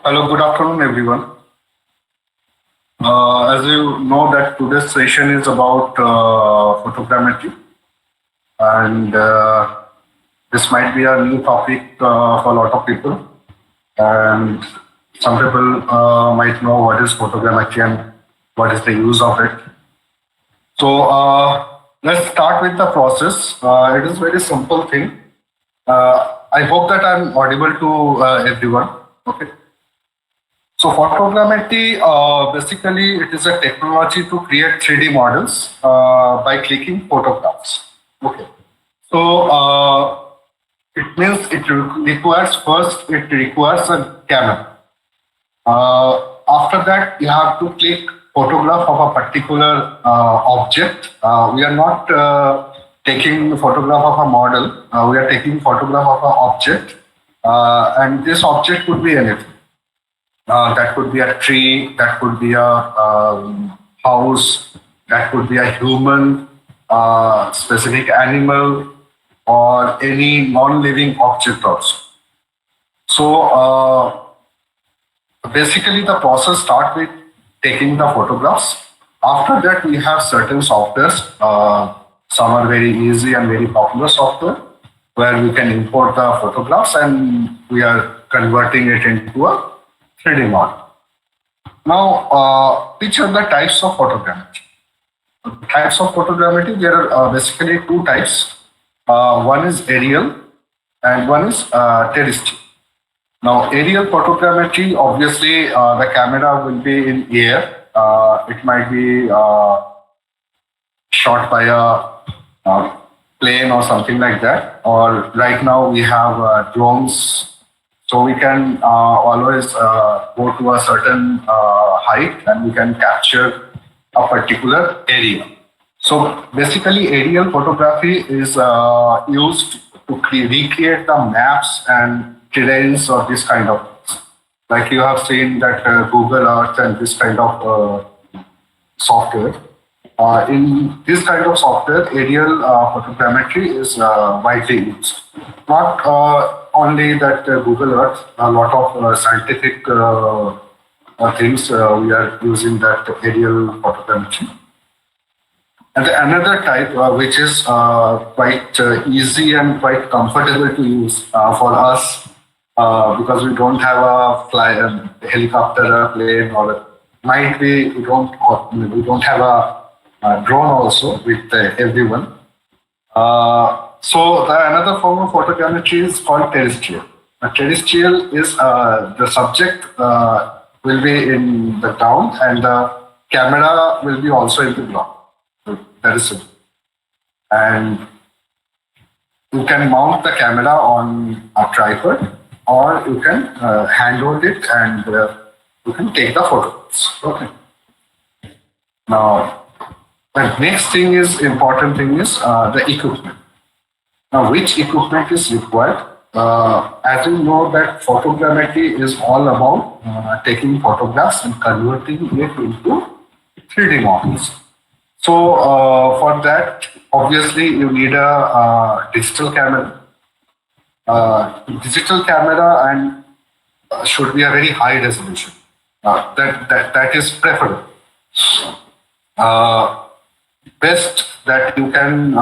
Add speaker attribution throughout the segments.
Speaker 1: Hello, good afternoon, everyone. As you know, that today's session is about photogrammetry, and this might be a new topic for a lot of people. And some people might know what is photogrammetry and what is the use of it. So let's start with the process. It is very simple thing. I hope that I'm audible to everyone. Okay. So photogrammetry, basically, it is a technology to create 3D models by clicking photographs. Okay. So it means requires first, it requires a camera. After that, you have to click photograph of a particular object. We are not taking the photograph of a model. We are taking photograph of an object, and this object could be anything. That could be a tree, that could be a house, that could be a human, specific animal, or any non-living object also. So basically the process starts with taking the photographs. After that, we have certain softwares. Some are very easy and very popular software where we can import the photographs and we are converting it into a 3D model. Now, which are the types of photogrammetry? Types of photogrammetry, there are basically two types. One is aerial and one is terrestrial. Now, aerial photogrammetry, obviously, the camera will be in air. It might be shot by a plane or something like that. Or right now we have drones, so we can always go to a certain height and we can capture a particular area. So basically, aerial photography is used to recreate the maps and terrains or this kind of things. Like you have seen that Google Earth and this kind of software. In this kind of software, aerial photogrammetry is widely used. Not only that Google Earth, a lot of scientific things we are using that aerial photogrammetry. And another type, which is quite easy and quite comfortable to use for us, because we don't have a helicopter, a plane, or might be we don't have a drone also with everyone. So another form of photogrammetry is called terrestrial. Terrestrial is the subject will be in the ground and the camera will be also in the ground. That is it. And you can mount the camera on a tripod, or you can handhold it and you can take the photos. Okay. Now, the next thing is important thing is the equipment. Now, which equipment is required? As you know that photogrammetry is all about taking photographs and converting it into 3D models. So for that, obviously you need a digital camera. Digital camera and should be a very high resolution. That is preferable. Best that you can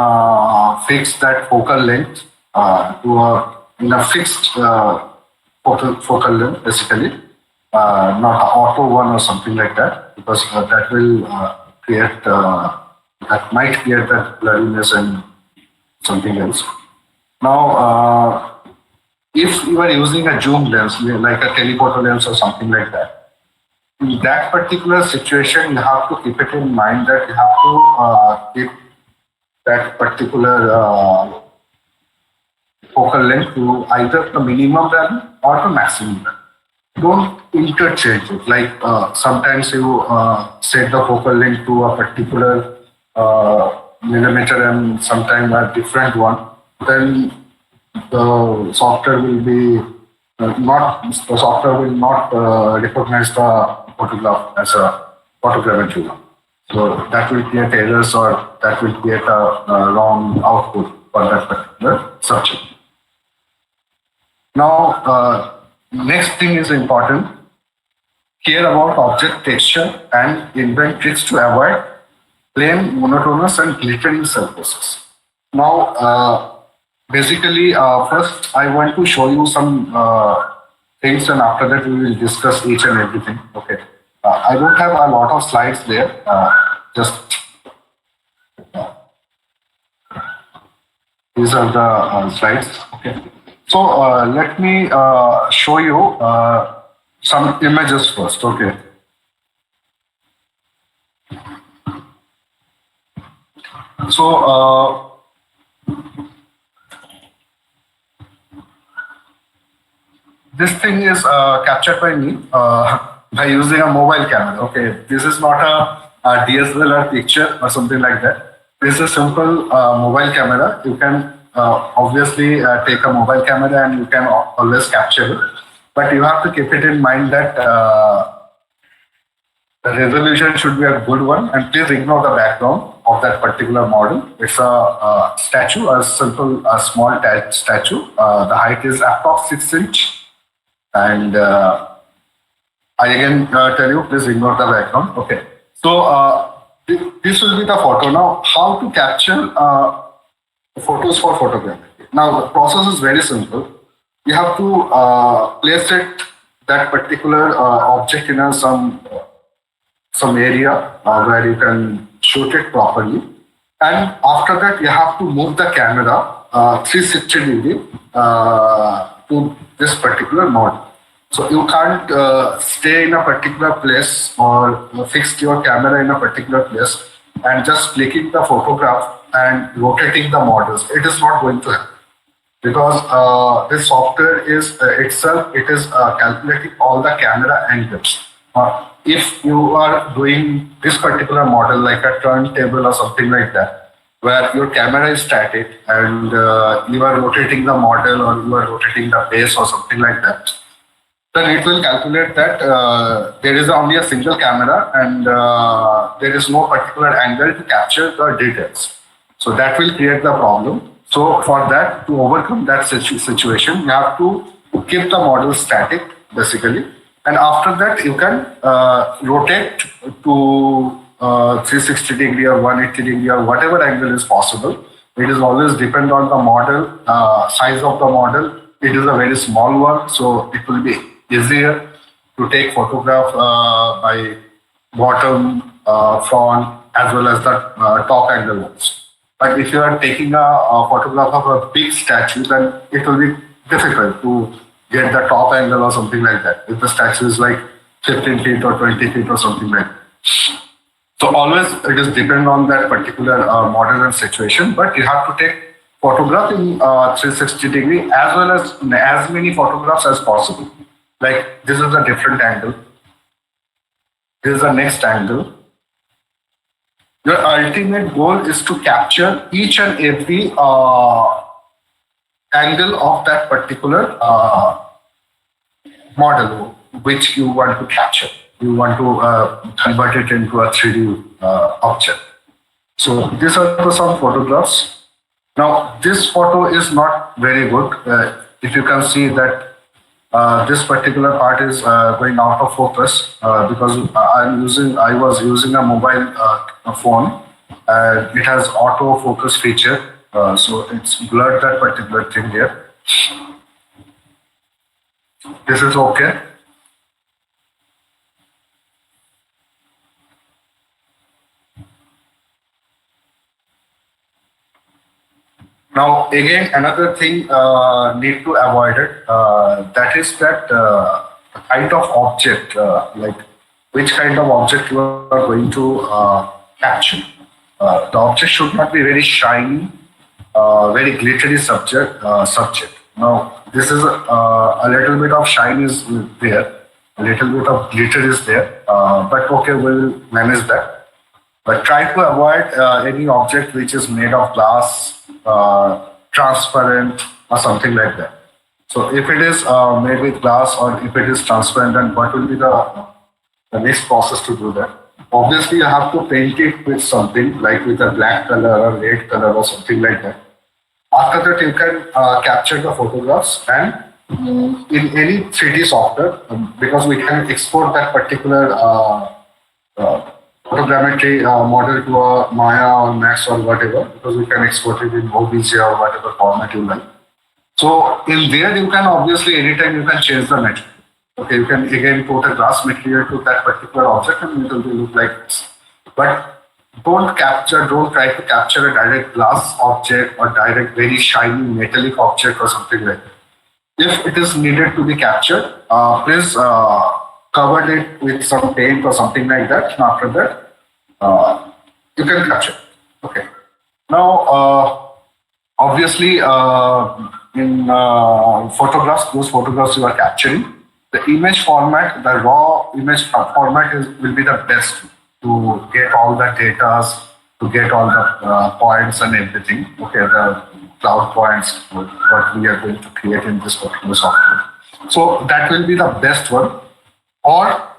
Speaker 1: fix that focal length to in a fixed focal length, basically, not an auto one or something like that, because that will create that might create that blurriness and something else. Now, if you are using a zoom lens, like a telephoto lens or something like that, in that particular situation, you have to keep it in mind that you have to keep that particular focal length to either the minimum value or the maximum value. Don't interchange it. Like sometimes you set the focal length to a particular millimeter and sometimes a different one. Then the software will be the software will not recognize the photograph as a photogrammetry one. So that will create errors or that will create a wrong output for that particular subject. Now, next thing is important. care about object texture and invent tricks to avoid plain, monotonous, and glittering surfaces. Now, basically, first I want to show you some things, and after that we will discuss each and everything. Okay. I don't have a lot of slides there. Just these are the slides. Okay. So let me show you some images first. Okay. So this thing is captured by me by using a mobile camera. Okay, this is not a DSLR picture or something like that. This is a simple mobile camera. You can obviously take a mobile camera and you can always capture it. But you have to keep it in mind that the resolution should be a good one, and please ignore the background of that particular model. It's a statue, a simple, a small statue. The height is approx 6 inch. And I again tell you, please ignore the background. Okay. So this will be the photo. Now, how to capture photos for photography? Now, the process is very simple. You have to place it, that particular object in some area where you can shoot it properly. And after that, you have to move the camera 360 degree to this particular model. So you can't stay in a particular place or fix your camera in a particular place and just clicking the photograph and rotating the models. It is not going to happen because this software is itself, it is calculating all the camera angles. If you are doing this particular model like a turntable or something like that, where your camera is static and you are rotating the model or you are rotating the base or something like that, then it will calculate that there is only a single camera and there is no particular angle to capture the details. So that will create the problem. So for that, to overcome that situation, you have to keep the model static basically. And after that, you can rotate to 360 degree or 180 degree or whatever angle is possible. It is always depend on the model, size of the model. It is a very small one, so it will be easier to take photograph by bottom, front, as well as the top angle ones. But if you are taking a photograph of a big statue, then it will be difficult to get the top angle or something like that. If the statue is like 15 feet or 20 feet or something like that. So always it is depend on that particular model and situation, but you have to take photograph in 360 degree as well as many photographs as possible. Like this is a different angle. This is the next angle. Your ultimate goal is to capture each and every angle of that particular model which you want to capture. You want to convert it into a 3D object. So these are some photographs. Now this photo is not very good. If you can see that this particular part is going out of focus because I was using a mobile phone and it has auto focus feature, so it's blurred that particular thing here. This is okay. Now again, another thing need to avoid it. That is that kind of object, like which kind of object you are going to capture. The object should not be very shiny, very glittery subject. Now this is a little bit of shine is there, a little bit of glitter is there, but okay, we will manage that. But try to avoid any object which is made of glass, transparent or something like that. So if it is made with glass or if it is transparent, then what will be the next process to do that? Obviously, you have to paint it with something like with a black color or red color or something like that. After that, you can capture the photographs and in any 3D software, because we can export that particular photogrammetry model to a Maya or Max or whatever, because we can export it in OBJ or whatever format you like. So in there, you can obviously anytime you can change the material. Okay, you can again put a glass material to that particular object and it will look like this. But don't try to capture a direct glass object or direct very shiny metallic object or something like that. If it is needed to be captured, please cover it with some paint or something like that. And after that, you can capture. Okay. Now, obviously, in photographs, those photographs you are capturing, the image format, the raw image format will be the best to get all the data, to get all the points and everything. Okay, the cloud points, what we are going to create in this particular software. So that will be the best one. Or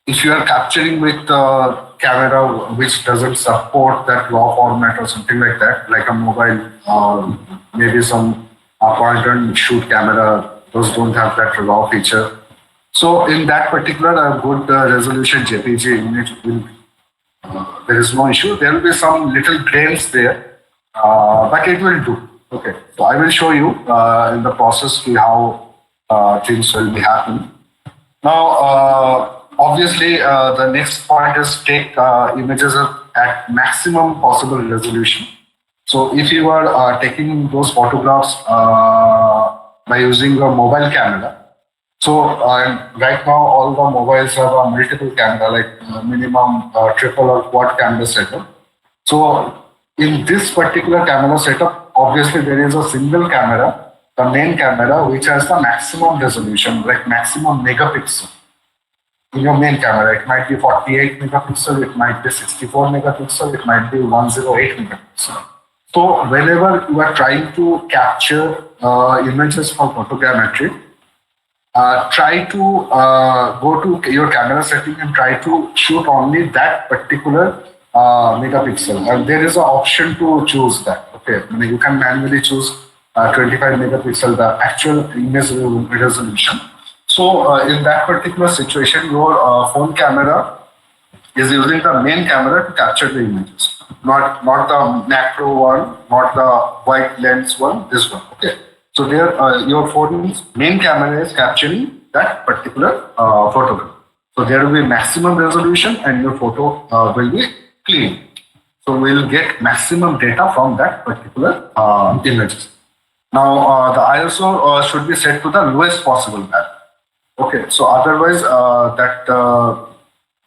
Speaker 1: if you are capturing with a camera which doesn't support that raw format or something like that, like a mobile or maybe some point and shoot camera, those don't have that raw feature. So in that particular good resolution JPG image will there is no issue. There will be some little grains there, but it will do. Okay, so I will show you in the process how things will be happening. Now, obviously, the next point is take images at maximum possible resolution. So if you are taking those photographs by using a mobile camera, so right now all the mobiles have a multiple camera, like minimum triple or quad camera setup. So in this particular camera setup, obviously there is a single camera, the main camera, which has the maximum resolution, like maximum megapixel. In your main camera, it might be 48 megapixel, it might be 64 megapixel, it might be 108 megapixel. So whenever you are trying to capture images for photogrammetry, try to go to your camera setting and try to shoot only that particular megapixel. And there is an option to choose that. Okay, you can manually choose 25 megapixel, the actual image resolution. So in that particular situation, your phone camera is using the main camera to capture the images, not the macro one, not the wide lens one, this one. Okay. So there, your phone's main camera is capturing that particular photograph. So there will be maximum resolution and your photo will be clean. So we'll get maximum data from that particular images. Now the ISO should be set to the lowest possible value. Okay, so otherwise the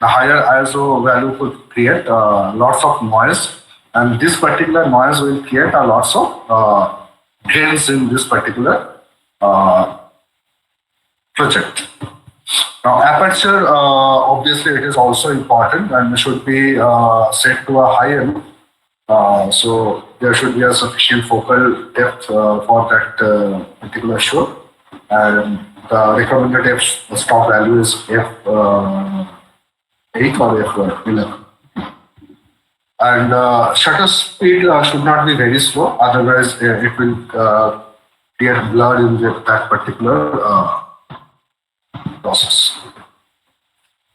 Speaker 1: higher ISO value could create lots of noise, and this particular noise will create a lots of grains in this particular project. Now aperture, obviously it is also important and should be set to a high end. So there should be a sufficient focal depth for that particular shot, and the recommended stop value is f8 or f11. And shutter speed should not be very slow, otherwise it will get blurred in that particular process.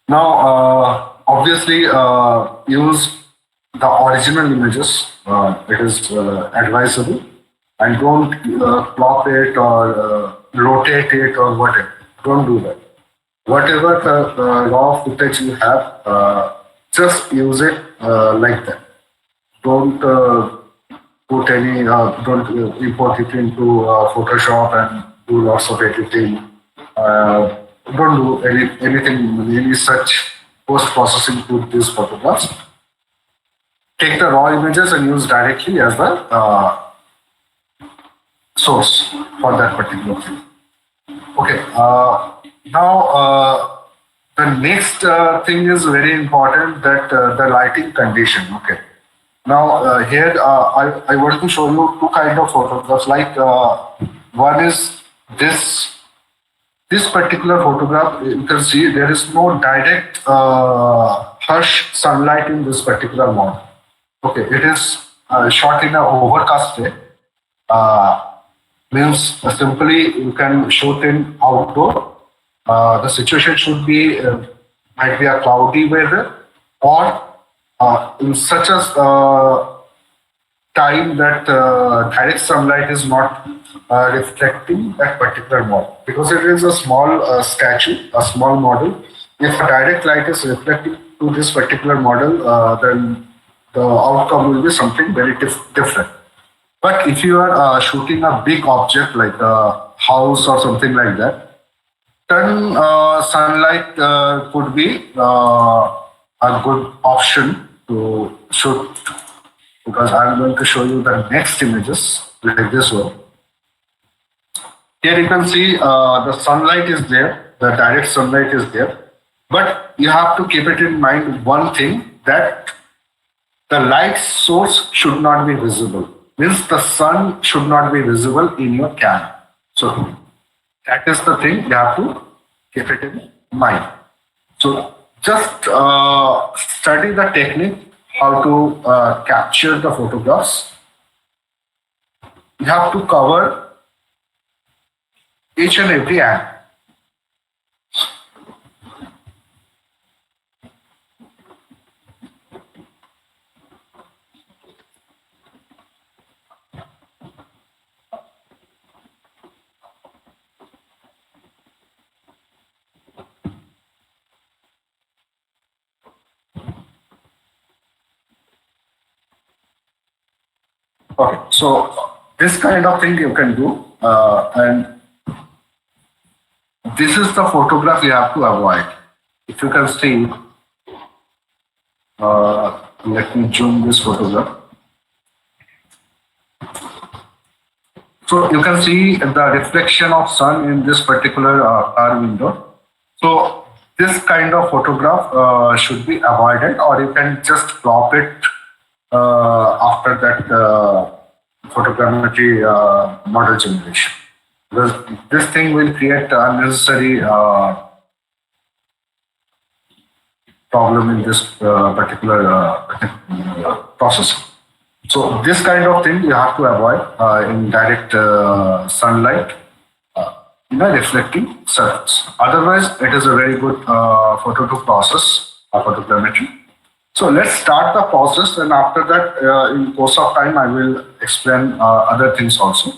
Speaker 1: Now, obviously, use the original images. It is advisable, and don't crop it or rotate it or whatever. Don't do that. Whatever raw footage you have, just use it like that. Don't put any, don't import it into Photoshop and do lots of editing. Don't do anything, any such post-processing to these photographs. Take the raw images and use directly as the source for that particular thing. Okay, now the next thing is very important, that the lighting condition. Okay, now here I want to show you two kind of photographs. Like one is this particular photograph. You can see there is no direct harsh sunlight in this particular model. Okay, it is shot in an overcast day. Means simply you can shoot in outdoor. The situation should be might be a cloudy weather or in such a time that direct sunlight is not reflecting that particular model because it is a small statue, a small model. If a direct light is reflecting to this particular model, then the outcome will be something very different. But if you are shooting a big object like a house or something like that, then sunlight could be a good option to shoot because I'm going to show you the next images like this one. Here you can see the sunlight is there, the direct sunlight is there, but you have to keep it in mind one thing that the light source should not be visible. Means the sun should not be visible in your camera. So that is the thing you have to keep it in mind. So just study the technique how to capture the photographs. You have to cover each and every angle. Okay, so this kind of thing you can do, and this is the photograph you have to avoid. If you can see, let me zoom this photograph. So you can see the reflection of sun in this particular car window. So this kind of photograph should be avoided, or you can just crop it after that photogrammetry model generation. Because this thing will create unnecessary problem in this particular process. So this kind of thing you have to avoid in direct sunlight in a reflecting surface. Otherwise, it is a very good photo to process photogrammetry. So let's start the process, and after that, in course of time, I will explain other things also.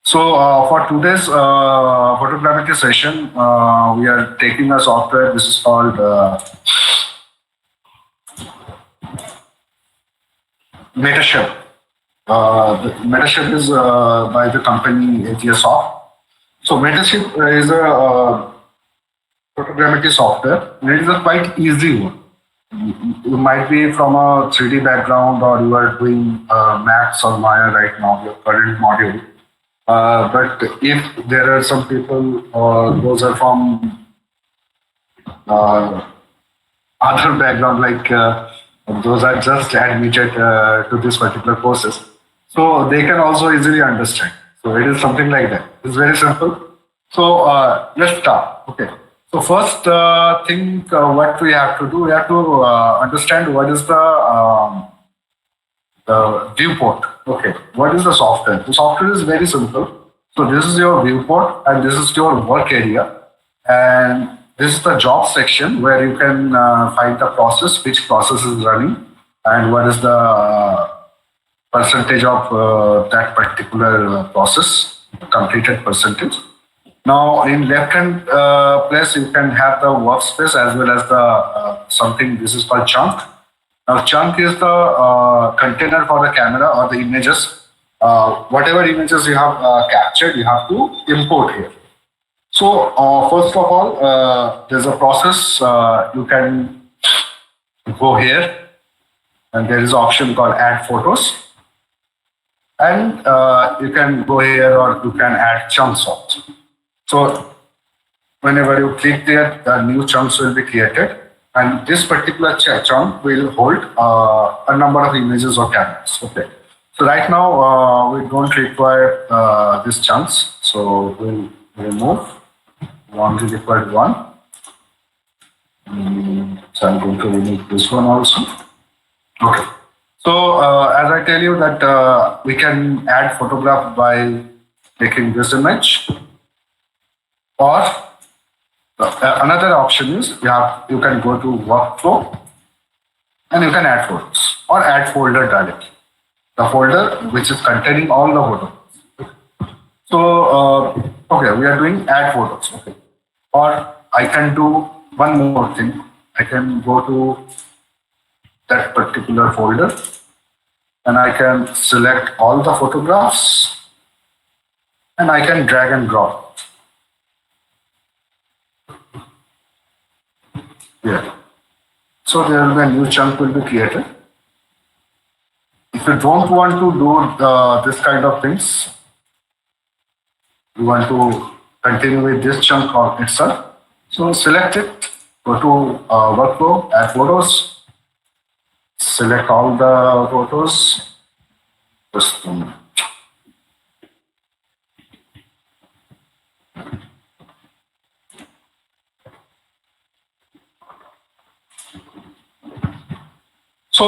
Speaker 1: So for today's photogrammetry session, we are taking a software. This is called Metaship. The Metaship is by the company ATSoft. So Metaship is a photogrammetry software. It is a quite easy one. You might be from a 3D background or you are doing Max or Maya right now, your current module. But if there are some people, those are from other background, like those are just admitted to this particular courses, so they can also easily understand. So it is something like that. It's very simple. So let's start. Okay. So first thing, what we have to do, we have to understand what is the viewport. Okay. What is the software? The software is very simple. So this is your viewport and this is your work area. And this is the job section where you can find the process, which process is running, and what is the percentage of that particular process, completed percentage. Now, in left-hand place, you can have the workspace as well as the something. This is called chunk. Now, chunk is the container for the camera or the images. Whatever images you have captured, you have to import here. So first of all, there's a process. You can go here, and there is an option called Add Photos, and you can go here, or you can add chunks also. So whenever you click there, the new chunks will be created, and this particular chunk will hold a number of images or cameras. Okay. So right now we don't require these chunks, so we'll remove. Only required one. So I'm going to remove this one also. Okay. So as I tell you that we can add photograph by taking this image. Or another option is you can go to workflow and you can add photos or add folder directly. The folder which is containing all the photos. So, okay, we are doing add photos. Okay. Or I can do one more thing. I can go to that particular folder and I can select all the photographs and I can drag and drop here. So there will be a new chunk will be created. If you don't want to do this kind of things, you want to continue with this chunk on itself. So select it, go to workflow, add photos, select all the photos. Just a minute. So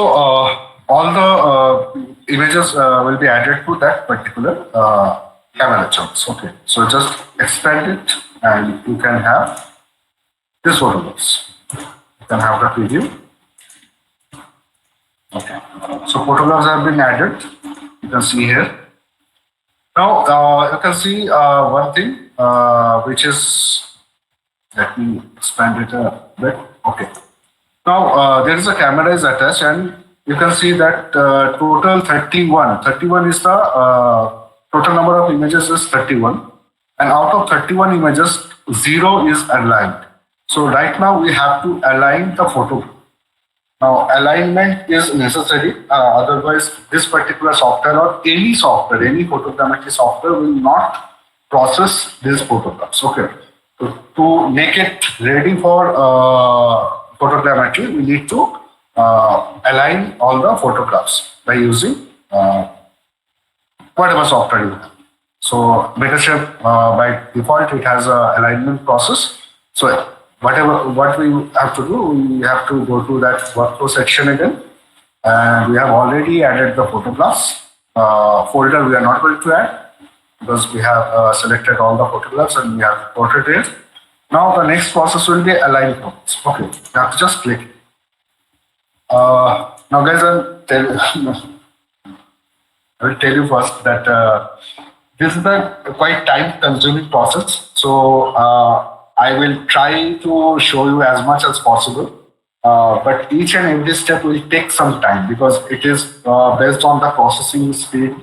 Speaker 1: all the images will be added to that particular camera chunks. Okay, so just expand it and you can have this photographs. You can have the preview. Okay, so photographs have been added. You can see here. Now you can see one thing which is, let me expand it a bit. Okay. Now there is a camera is attached and you can see that total 31. 31 is the total number of images is 31. And out of 31 images, 0 is aligned. So right now we have to align the photo. Now alignment is necessary, otherwise this particular software or any software, any photogrammetry software will not process these photographs. Okay, so to make it ready for photogrammetry, we need to align all the photographs by using whatever software you have. So Metashape by default it has a alignment process. So what we have to do, we have to go to that workflow section again, and we have already added the photographs folder. We are not going to add because we have selected all the photographs and we have ported it. Now the next process will be align photos. Okay, you have to just click. Now guys, I will tell you first that this is a quite time-consuming process. So I will try to show you as much as possible. But each and every step will take some time because it is based on the processing speed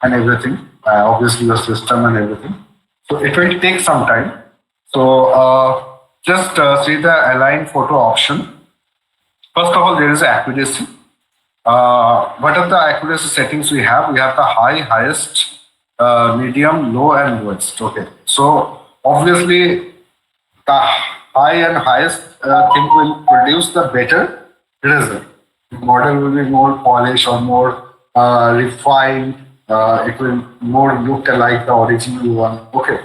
Speaker 1: and everything. Obviously, your system and everything. So it will take some time. So just see the align photo option. First of all, there is accuracy. What are the accuracy settings we have? We have the high, highest, medium, low, and lowest. Okay. So obviously, the high and highest thing will produce the better result. The model will be more polished or more refined. It will more look like the original one. Okay.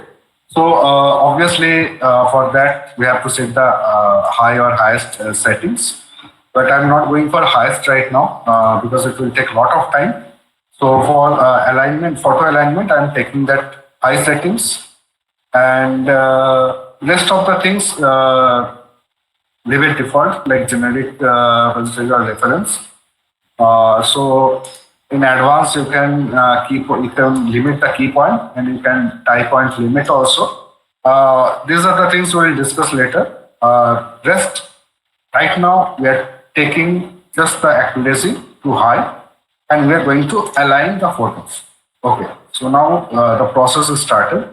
Speaker 1: So obviously for that we have to set the high or highest settings. But I'm not going for highest right now because it will take a lot of time. So for alignment, photo alignment, I'm taking that high settings, and rest of the things leave it default like generic percentage or reference. So in advance you can you can limit the key point and you can tie point limit also. These are the things we'll discuss later. Rest right now we are taking just the accuracy to high and we are going to align the photos. Okay, so now the process is started.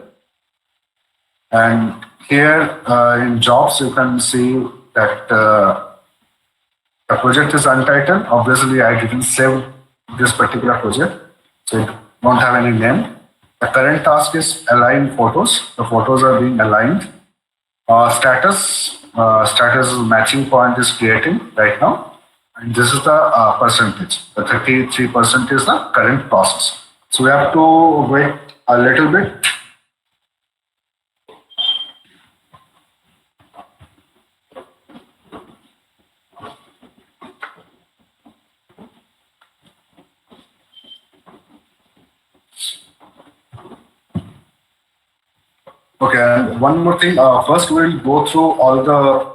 Speaker 1: And here in jobs, you can see that the project is untitled. Obviously, I didn't save this particular project, so it won't have any name. The current task is align photos. The photos are being aligned. Status matching point is creating right now. And this is the percentage. The 33% is the current process. So we have to wait a little bit. Okay, and one more thing. First, we'll go through all the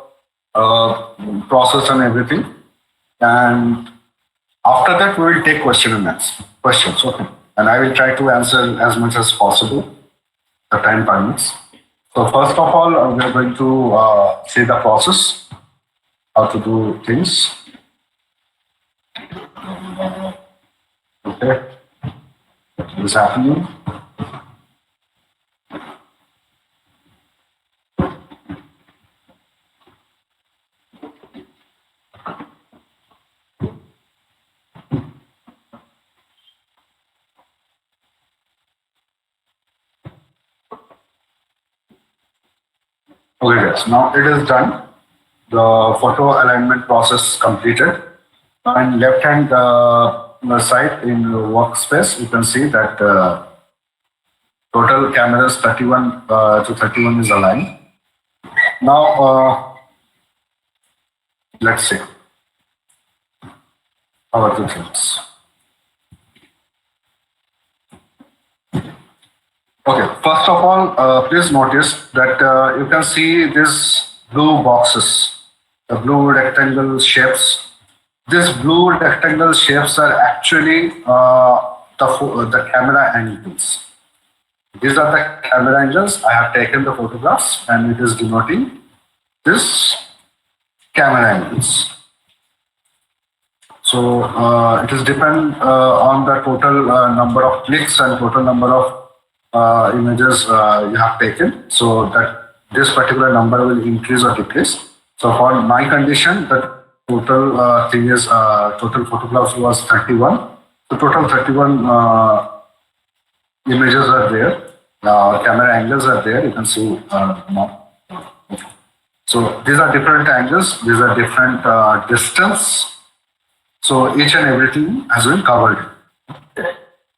Speaker 1: process and everything, and after that, we will take question and answer questions. Okay, and I will try to answer as much as possible. The time permits. So first of all, we are going to see the process, how to do things. Okay, what is happening? Okay, guys. Now it is done. The photo alignment process completed. And left hand side in workspace, you can see that total cameras 31 to 31 is aligned. Now, let's see how are the things. Okay, first of all, please notice that you can see these blue boxes, the blue rectangle shapes. These blue rectangle shapes are actually the camera angles. These are the camera angles. I have taken the photographs and it is denoting this camera angles. So it is depend on the total number of clicks and total number of images you have taken. So that this particular number will increase or decrease. So for my condition, the total thing is total photographs was 31. The total 31 images are there. Camera angles are there. You can see now. So these are different angles. These are different distance. So each and everything has been covered.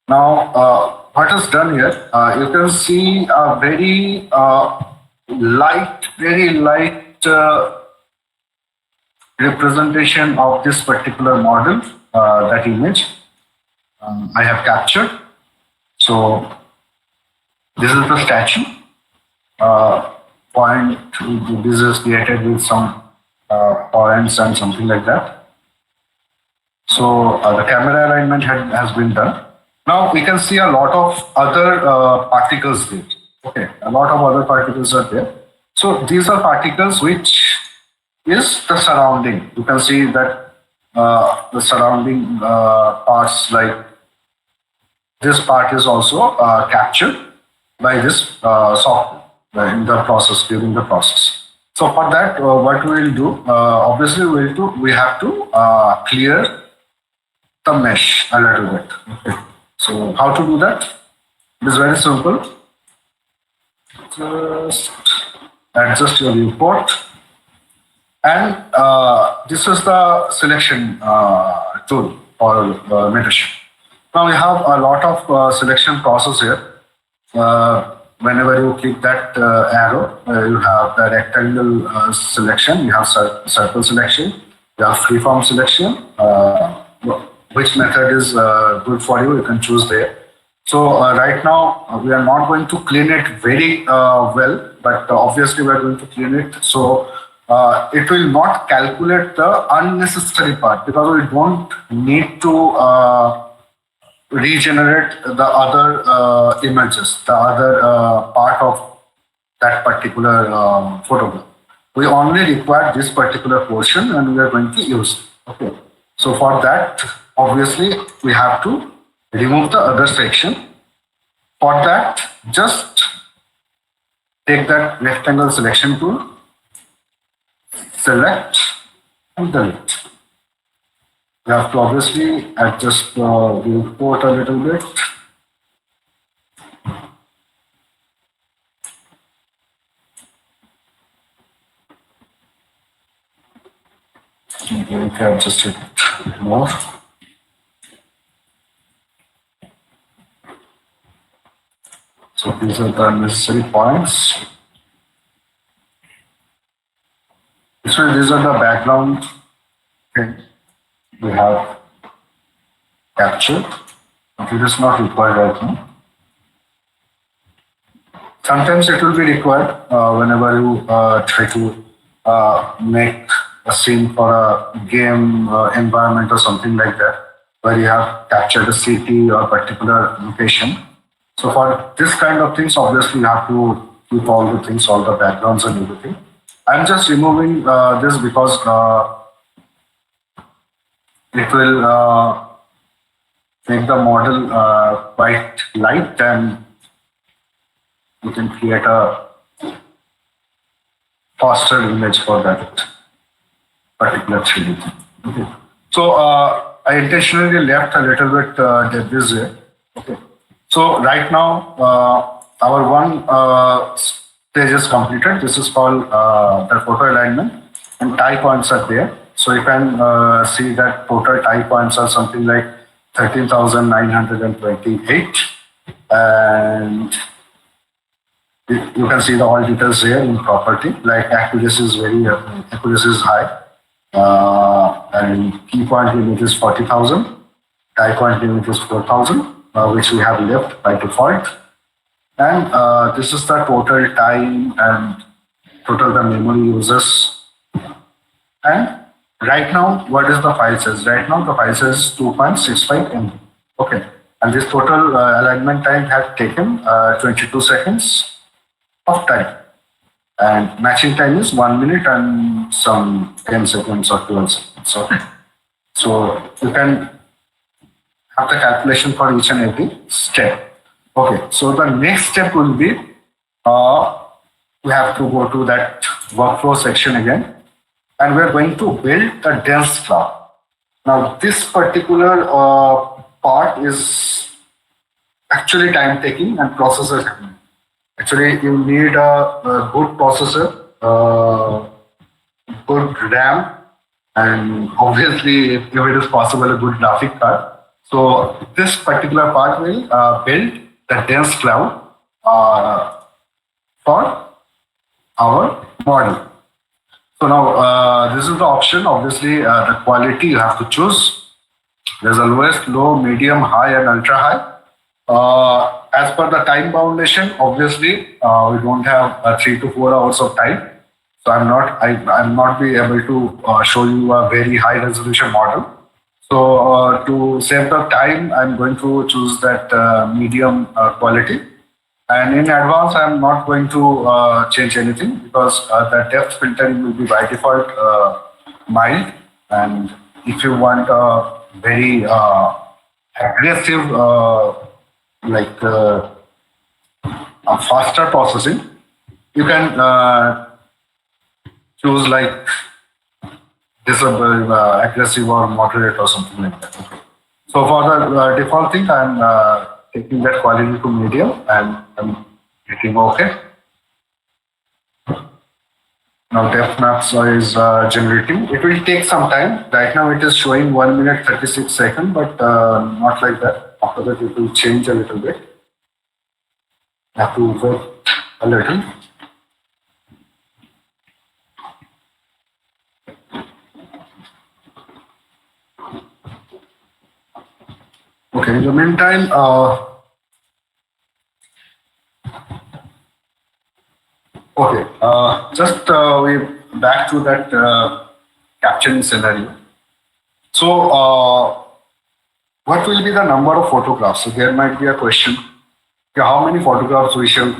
Speaker 1: Now, what is done here? You can see a very light representation of this particular model, that image I have captured. So this is the statue. Point. This is created with some points and something like that. So the camera alignment has been done. Now we can see a lot of other particles there. Okay, a lot of other particles are there. So these are particles which is the surrounding. You can see that the surrounding parts, like this part is also captured by this software in the process, during the process. So for that, what we will do, obviously we have to clear the mesh a little bit. Okay. So how to do that? It is very simple. Just adjust your viewport, and this is the selection tool or Metashape. Now we have a lot of selection process here. Whenever you click that arrow, you have the rectangle selection, you have circle selection, you have freeform selection. Which method is good for you, you can choose there. So right now we are not going to clean it very well, but obviously we are going to clean it. So it will not calculate the unnecessary part, because we don't need to regenerate the other images, the other part of that particular photograph. We only require this particular portion and we are going to use it. Okay. So for that, obviously, we have to remove the other section. For that, just take that rectangle selection tool, select and delete. You have to obviously adjust the viewport a little bit. Maybe we can adjust it more. So these are the necessary points. So these are the background things we have captured. But it is not required right now. Sometimes it will be required whenever you try to make a scene for a game environment or something like that, where you have captured a city or particular location. So for this kind of things, obviously you have to keep all the things, all the backgrounds and everything. I'm just removing this because it will make the model quite light, and you can create a faster image for that particular 3D thing. Okay. So I intentionally left a little bit this way. Okay. So right now our one stage is completed. This is called the photo alignment, and tie points are there. So you can see that total tie points are something like 13,928, and you can see the all details here in property. Like accuracy is high, and key point limit is 40,000. Die point limit is 4,000, which we have left by default. And this is the total time and total the memory uses. And right now, what is the file size? Right now, the file size is 2.65 MB. Okay. And this total alignment time has taken 22 seconds of time. And matching time is 1 minute and some 10 seconds or 12 seconds. Okay. So you can have the calculation for each and every step. Okay, so the next step will be we have to go to that workflow section again, and we're going to build a dense cloud. Now, this particular part is actually time taking and processor heavy. Actually, you need a good processor, good RAM, and obviously, if it is possible, a good graphic card. So this particular part will build the dense cloud for our model. So now this is the option. Obviously, the quality you have to choose. There's a lowest, low, medium, high, and ultra high. As per the time foundation, obviously we don't have 3 to 4 hours of time. So I'm not be able to show you a very high resolution model. So to save the time, I'm going to choose that medium quality. And in advance, I'm not going to change anything because the depth filtering will be by default mild. And if you want a very aggressive, a faster processing, you can choose like disable, aggressive or moderate or something like that. Okay. So for the default thing, I'm taking that quality to medium and I'm hitting OK. Now depth maps is generating. It will take some time. Right now it is showing 1 minute 36 seconds, but not like that. After that it will change a little bit. I have to wait a little. Okay, in the meantime, just we back to that captioning scenario. So, what will be the number of photographs? So there might be a question. How many photographs we should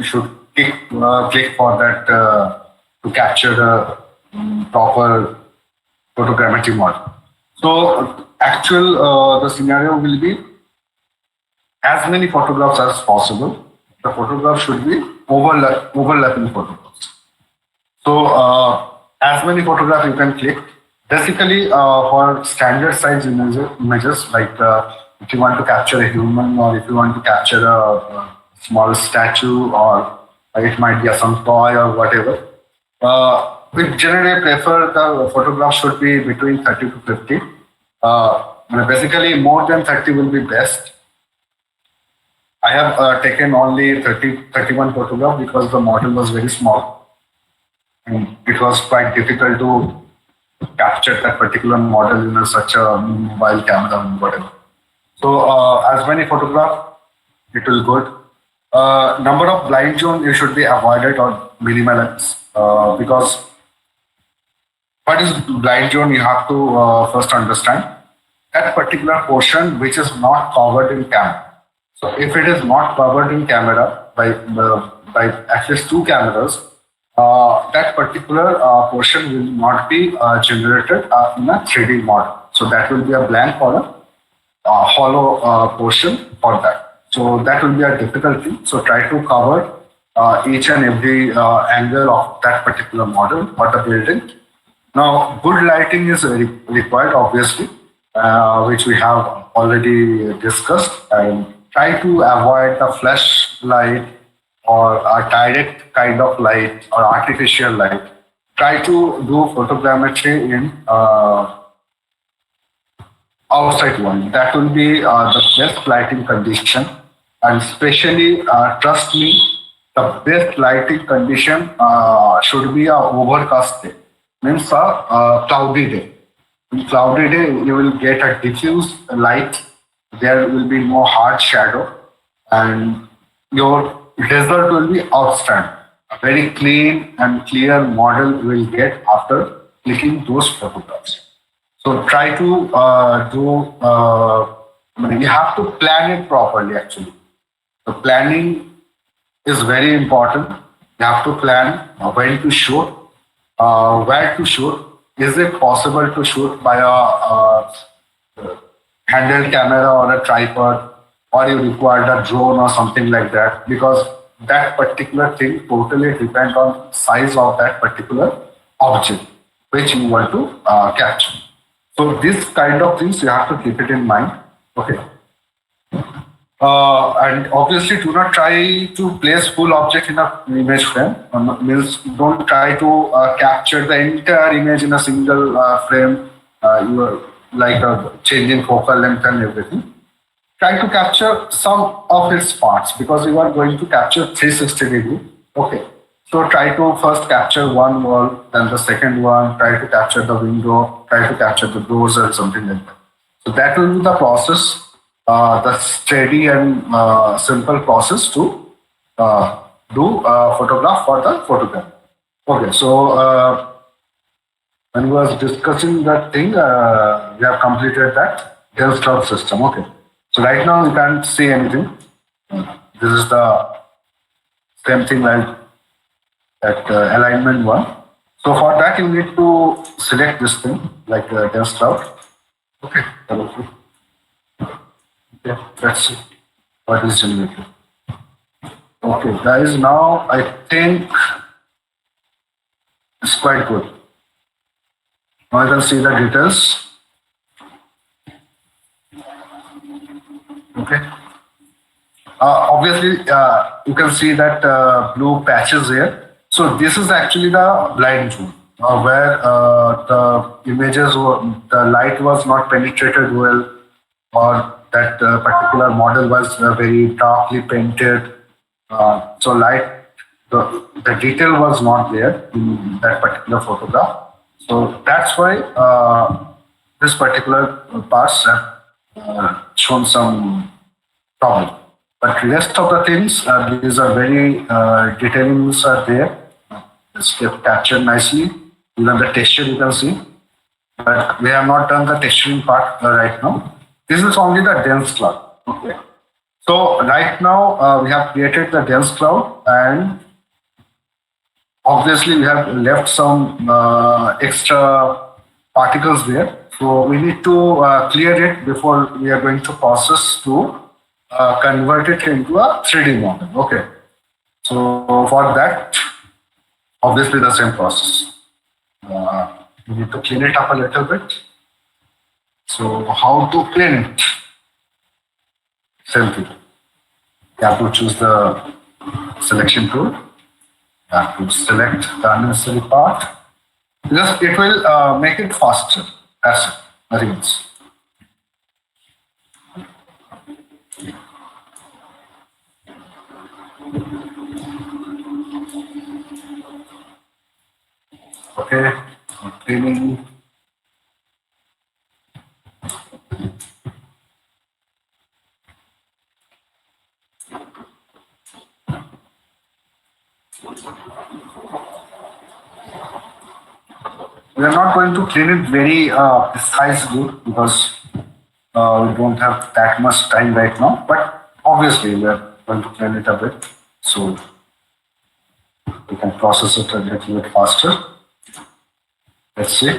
Speaker 1: click for that to capture the proper photogrammetry model? So, actual the scenario will be as many photographs as possible. The photograph should be overlapping photographs. So as many photographs you can click. Basically, for standard size images, like if you want to capture a human or if you want to capture a small statue or it might be some toy or whatever, we generally prefer the photograph should be between 30 to 50. Basically, more than 30 will be best. I have taken only 31 photographs because the model was very small and it was quite difficult to capture that particular model in such a mobile camera and whatever. So as many photographs, it will good. Number of blind zone you should be avoided or minimalized because what is blind zone you have to first understand that particular portion which is not covered in camera. So if it is not covered in camera by at least two cameras, that particular portion will not be generated in a 3D model. So that will be a blank or a hollow portion for that. So that will be a difficulty. So try to cover each and every angle of that particular model or the building. Now, good lighting is required, obviously, which we have already discussed. And try to avoid the flash light or a direct kind of light or artificial light. Try to do photogrammetry in outside one. That will be the best lighting condition. And especially, trust me, the best lighting condition should be a overcast day, means a cloudy day. In cloudy day, you will get a diffuse light. There will be no hard shadow, and your result will be outstanding. A very clean and clear model will get after clicking those photographs. So try to you have to plan it properly actually. The planning is very important. You have to plan when to shoot, where to shoot. Is it possible to shoot by a handheld camera or a tripod, or you require a drone or something like that? Because that particular thing totally depends on size of that particular object which you want to capture. So this kind of things you have to keep it in mind. Okay. And obviously, do not try to place full object in a image frame. Means don't try to capture the entire image in a single frame. You are like changing focal length and everything. Try to capture some of its parts because you are going to capture 360 degree. Okay. So try to first capture one wall, then the second one. Try to capture the window. Try to capture the doors or something like that. So that will be the process, the steady and simple process to do photograph for the photograph. Okay, so when we was discussing that thing, we have completed that Dell's cloud system. Okay, so right now you can't see anything. This is the same thing like that alignment one. So for that you need to select this thing like Dell's cloud. Okay, yeah, that's it. What is generated? Okay, guys, now I think it's quite good. Now you can see the details. Okay. Obviously, you can see that blue patches here. So this is actually the blind zone where the images, the light was not penetrated well, or that particular model was very darkly painted. So light, the detail was not there in that particular photograph. So that's why this particular parts have shown some problem. But rest of the things, these are very detailings are there. It's kept captured nicely. Even the texture you can see. But we have not done the texturing part right now. This is only the dense cloud. Okay. So right now we have created the dense cloud, and obviously we have left some extra particles there. So we need to clear it before we are going to process to convert it into a 3D model. Okay. So for that, obviously the same process. We need to clean it up a little bit. So how to clean it? Same thing. You have to choose the selection tool. You have to select the unnecessary part. Because it will make it faster. That's it. Nothing else. Okay. Cleaning. We are not going to clean it very precisely because we don't have that much time right now. But obviously, we are going to clean it a bit so we can process it a little bit faster. Let's see.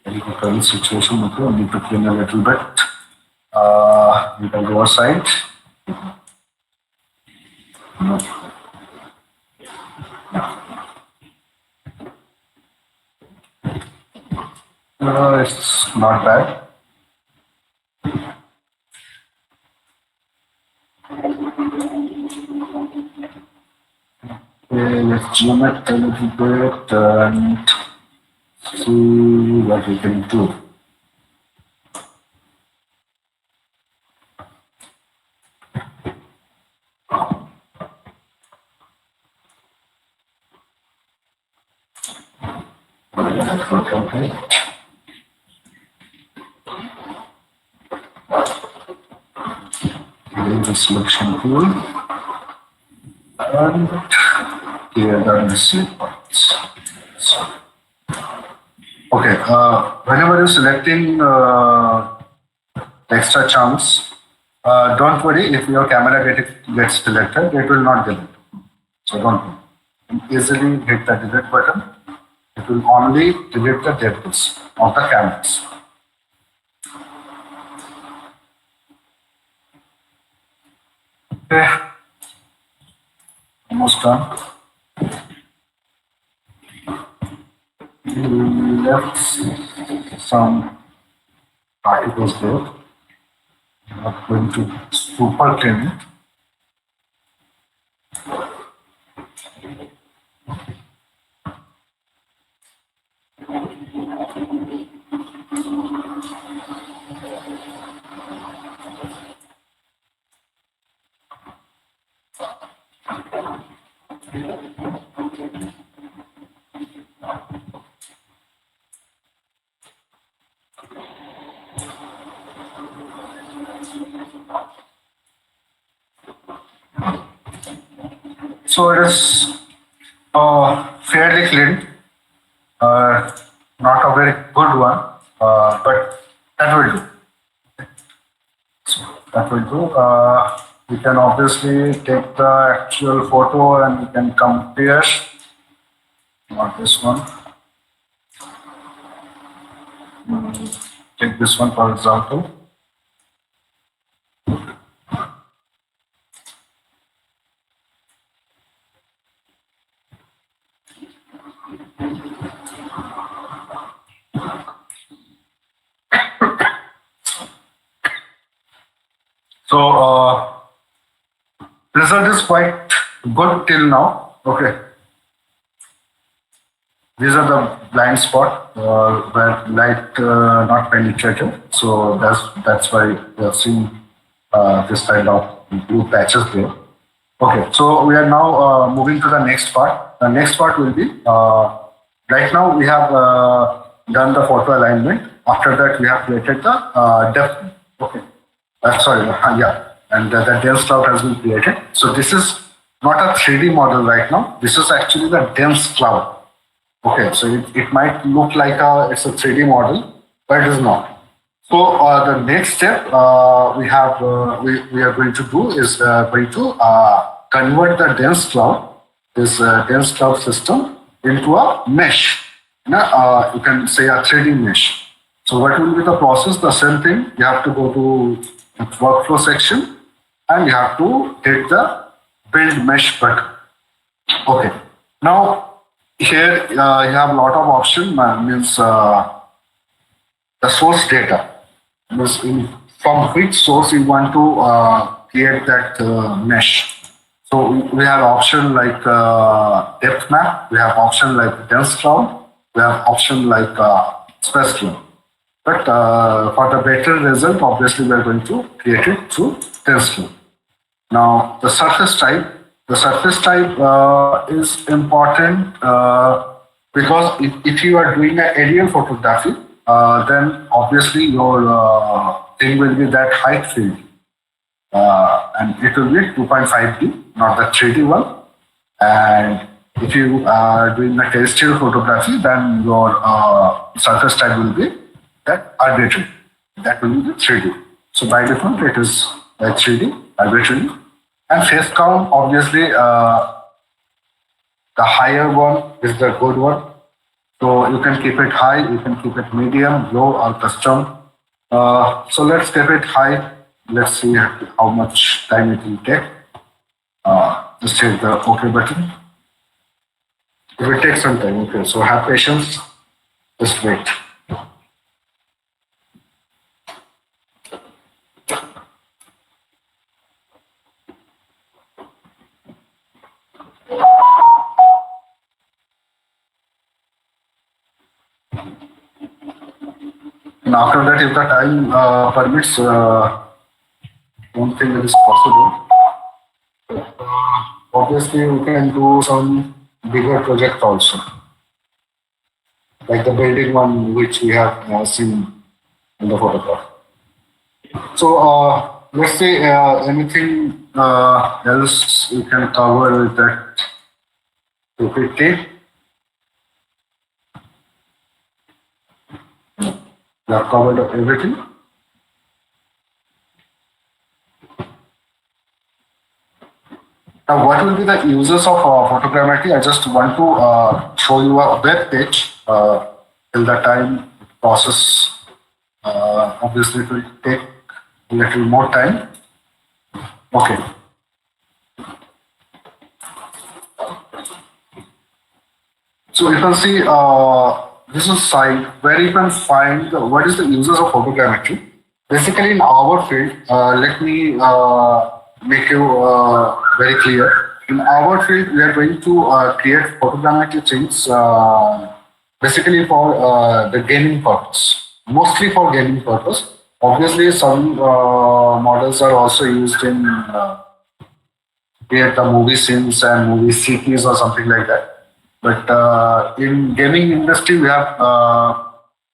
Speaker 1: In the current situation, okay, we need to clean a little bit. We can go aside. No. It's not bad. Okay, let's zoom it a little bit and see what we can do. Okay. The selection tool and here are the sequence. Okay, whenever you're selecting extra chunks, don't worry if your camera gets selected, it will not delete. So don't worry. You easily hit the delete button. It will only delete the debris of the cameras. Okay, almost done. We left some particles there. I'm not going to super clean it. So it is fairly clean, not a very good one, but that will do. So that will do. We can obviously take the actual photo and we can compare. Not this one. Take this one for example. So result is quite good till now. Okay. These are the blind spot where light not penetrated. So that's why we are seeing this kind of blue patches there. Okay, so we are now moving to the next part. The next part will be right now we have done the photo alignment. After that, we have created the depth. Okay, sorry, yeah, and the dense cloud has been created. So this is not a 3D model right now. This is actually the dense cloud. Okay, so it might look like it's a 3D model, but it is not. So the next step we are going to do is going to convert the dense cloud, this dense cloud system, into a mesh. You can say a 3D mesh. So what will be the process? The same thing. You have to go to the workflow section and you have to hit the build mesh button. Okay. Now here you have a lot of options. Means the source data. Means from which source you want to create that mesh. So we have option like depth map. We have option like dense cloud. We have option like space cloud. But for the better result, obviously we are going to create it through dense cloud. Now the surface type. The surface type is important because if you are doing an aerial photography, then obviously your thing will be that height field. And it will be 2.5D, not the 3D one. And If you are doing a terrestrial photography, then your surface type will be that arbitrary. That will be the 3D. So by default, it is like 3D, arbitrary. And face count, obviously, the higher one is the good one. So you can keep it high, you can keep it medium, low, or custom. So let's keep it high. Let's see how much time it will take. Just hit the OK button. It will take some time. Okay, so have patience. Just wait. And after that, if the time permits, don't think it is possible. Obviously, we can do some bigger project also, like the building one which we have seen in the photograph. So let's say anything else you can cover with that 250. We have covered everything. Now, what will be the uses of photogrammetry? I just want to show you a web page till the time process. Obviously, it will take a little more time. Okay. So you can see this is site where you can find what is the uses of photogrammetry. Basically, in our field, let me make you very clear. In our field, we are going to create photogrammetry things basically for the gaming purpose, mostly for gaming purpose. Obviously, some models are also used in create the movie scenes and movie CPs or something like that. But in gaming industry, we have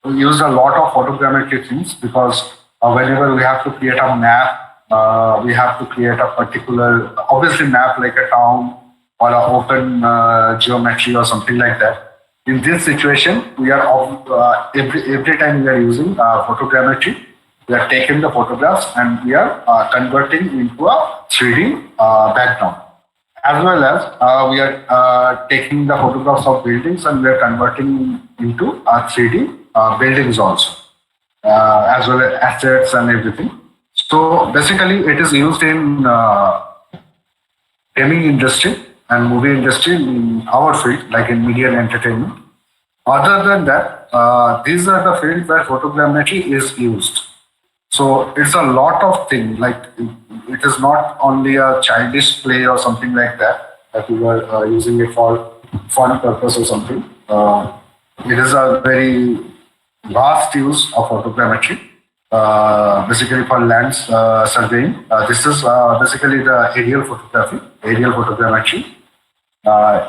Speaker 1: used a lot of photogrammetry things because whenever we have to create a map, we have to create a particular, obviously map like a town or an open geometry or something like that. In this situation, we are every time we are using photogrammetry, we are taking the photographs and we are converting into a 3D background. As well as we are taking the photographs of buildings and we are converting into 3D buildings also, as well as assets and everything. So basically, it is used in gaming industry and movie industry in our field, like in media and entertainment. Other than that, these are the fields where photogrammetry is used. So it's a lot of things. Like it is not only a childish play or something like that that we were using it for fun purpose or something. It is a very vast use of photogrammetry, basically for land surveying. This is basically the aerial photography, aerial photogrammetry.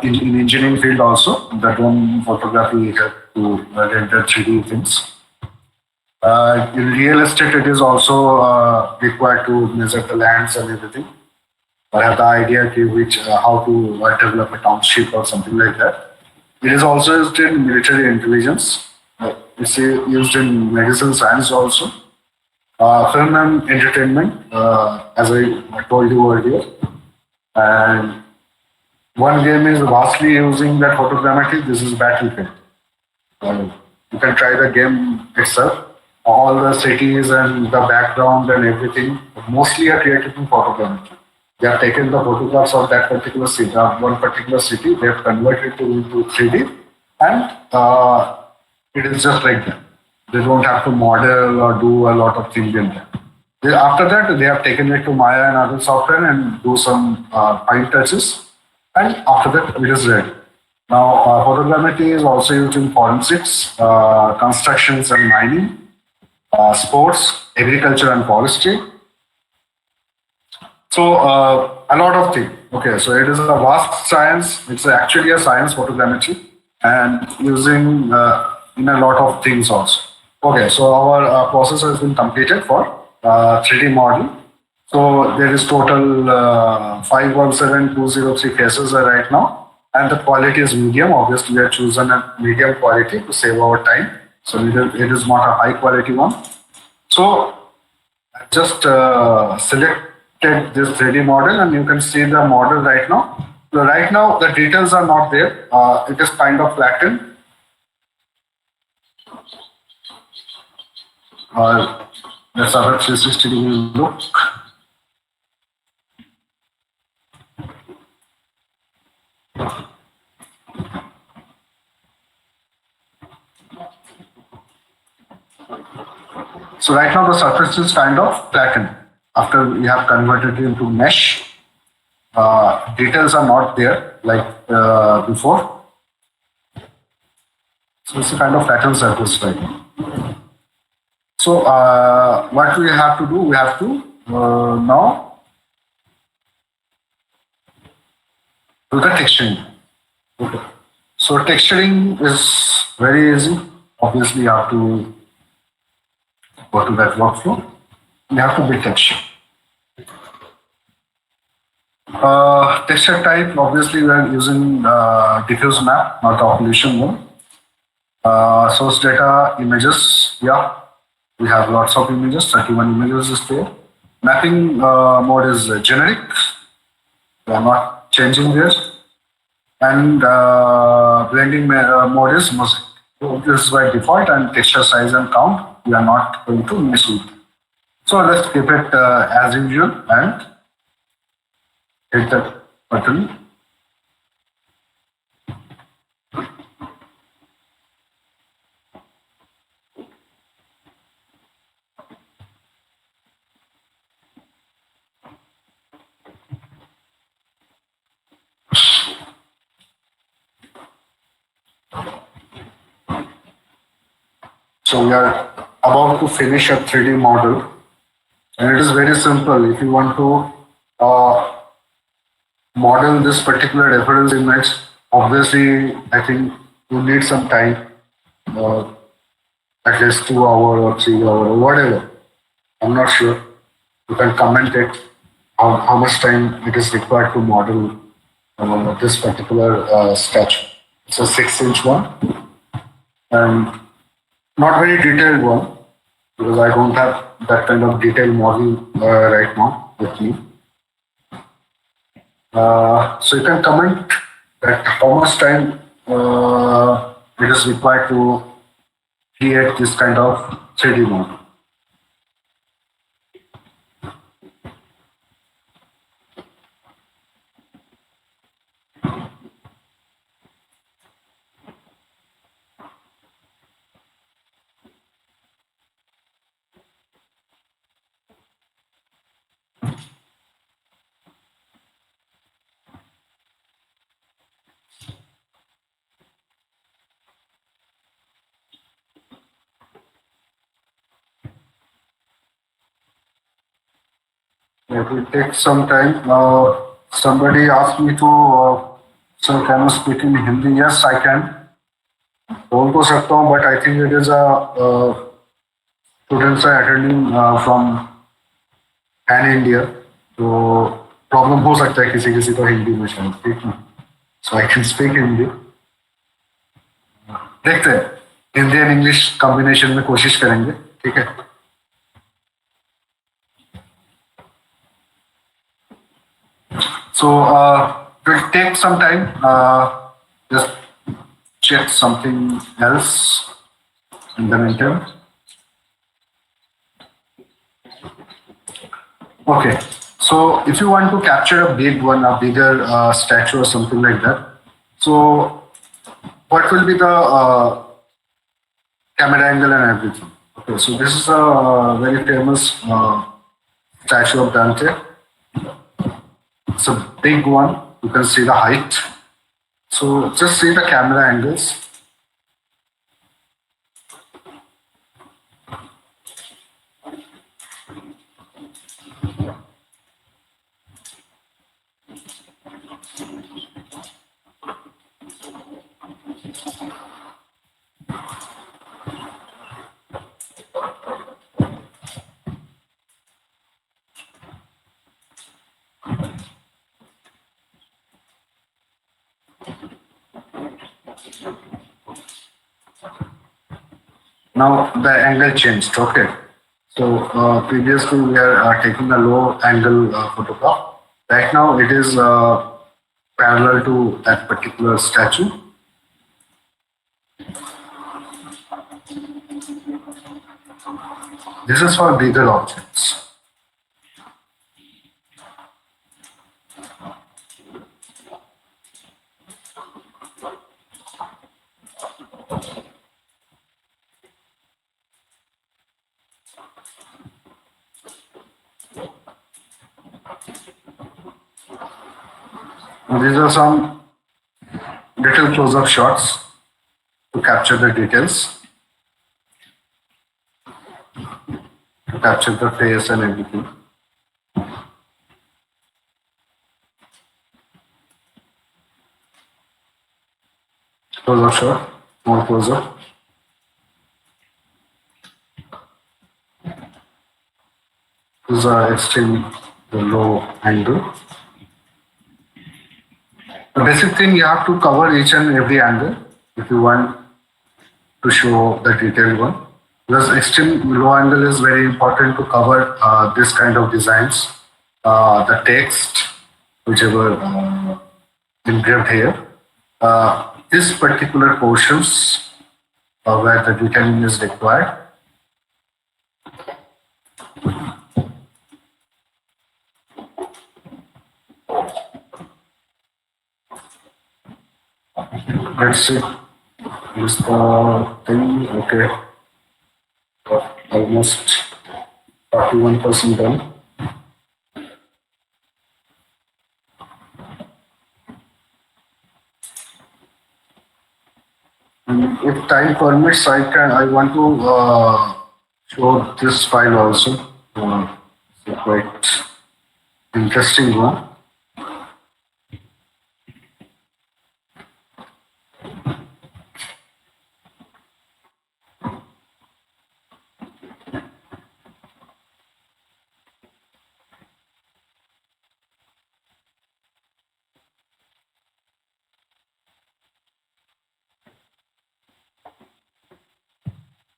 Speaker 1: In engineering field also, the drone photography we have to render 3D things. In real estate, it is also required to measure the lands and everything. I have the idea to which how to develop a township or something like that. It is also used in military intelligence. It's used in medicine science also. Film and entertainment, as I told you earlier. And one game is vastly using that photogrammetry. This is Battlefield. You can try the game itself. All the cities and the background and everything mostly are created in photogrammetry. They have taken the photographs of that particular city, one particular city, they have converted it into 3D, and it is just like that. They don't have to model or do a lot of things in there. After that, they have taken it to Maya and other software and do some fine touches, and after that, it is ready. Now, photogrammetry is also used in forensics, constructions and mining, sports, agriculture and forestry. So a lot of things. Okay, so it is a vast science. It's actually a science photogrammetry and using in a lot of things also. Okay, so our process has been completed for 3D model. So there is total 517203 cases right now. and the quality is medium. Obviously, we have chosen a medium quality to save our time. So it is not a high quality one. So I just selected this 3D model, and you can see the model right now. So right now, the details are not there. It is kind of flattened. Let's have a 360-degree look. So right now the surface is kind of flattened. After we have converted it into mesh, details are not there like before. So it's a kind of flattened surface right now. So what we have to do, we have to now do the texturing. Okay. So texturing is very easy. Obviously, you have to go to that workflow. You have to build texture. Texture type, obviously, we are using diffuse map, not the occlusion one. Source data, images, yeah, we have lots of images, 31 images is there. Mapping mode is generic, we are not changing this. And blending mode is mosaic. So this is by default, and texture size and count, we are not going to mess with. So let's keep it as usual and hit the button. So we are about to finish a 3D model, and it is very simple. If you want to model this particular reference image, obviously, I think you need some time, uh, at least 2 hours or 3 hours or whatever. I'm not sure. You can comment it how much time it is required to model this particular statue. It's a 6-inch one and not very detailed one because I don't have that kind of detailed model right now with me. So you can comment that how much time it is required to create this kind of 3D model. It will take some time. Somebody asked me to, sir, can you speak in Hindi? Yes, I can. बोल तो सकता हूँ, but I think it is a students are attending from pan India, तो problem हो सकता है किसी किसी को हिंदी में शायद, ठीक ना? So I can speak Hindi. देखते हैं हिंदी एंड इंग्लिश कॉम्बिनेशन में कोशिश करेंगे, ठीक है? So it will take some time. Just check something else in the meantime. Okay, so if you want to capture a big one, a bigger statue or something like that, so what will be the camera angle and everything? Okay, so this is a very famous statue of Dante. It's a big one. You can see the height. So just see the camera angles. Now the angle changed. Okay. So previously we are taking a low angle photograph. Right now it is parallel to that particular statue. This is for bigger objects. Now, these are some little close-up shots to capture the details, to capture the face and everything. Close-up shot, more close-up. These are extreme low angle. The basic thing, you have to cover each and every angle if you want to show the detailed one. Because extreme low angle is very important to cover this kind of designs, the text, whichever engraved here. This particular portions where the detailing is required. Let's see. Is the thing okay? Almost 41% done. And if time permits, I want to show this file also. It's a quite interesting one.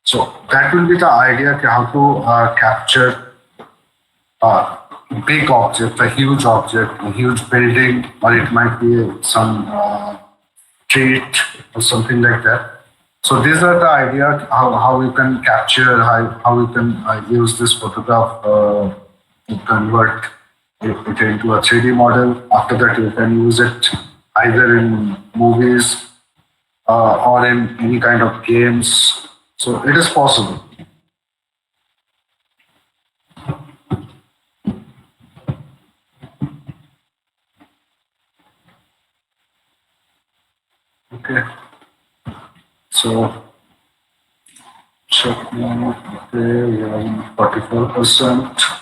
Speaker 1: So that will be the idea how to capture a big object, a huge object, a huge building, or it might be some street or something like that. So these are the idea how we can capture, how we can use this photograph to convert it into a 3D model. After that, you can use it either in movies or in any kind of games. So it is possible. Okay. So check now. Okay, we are 44%.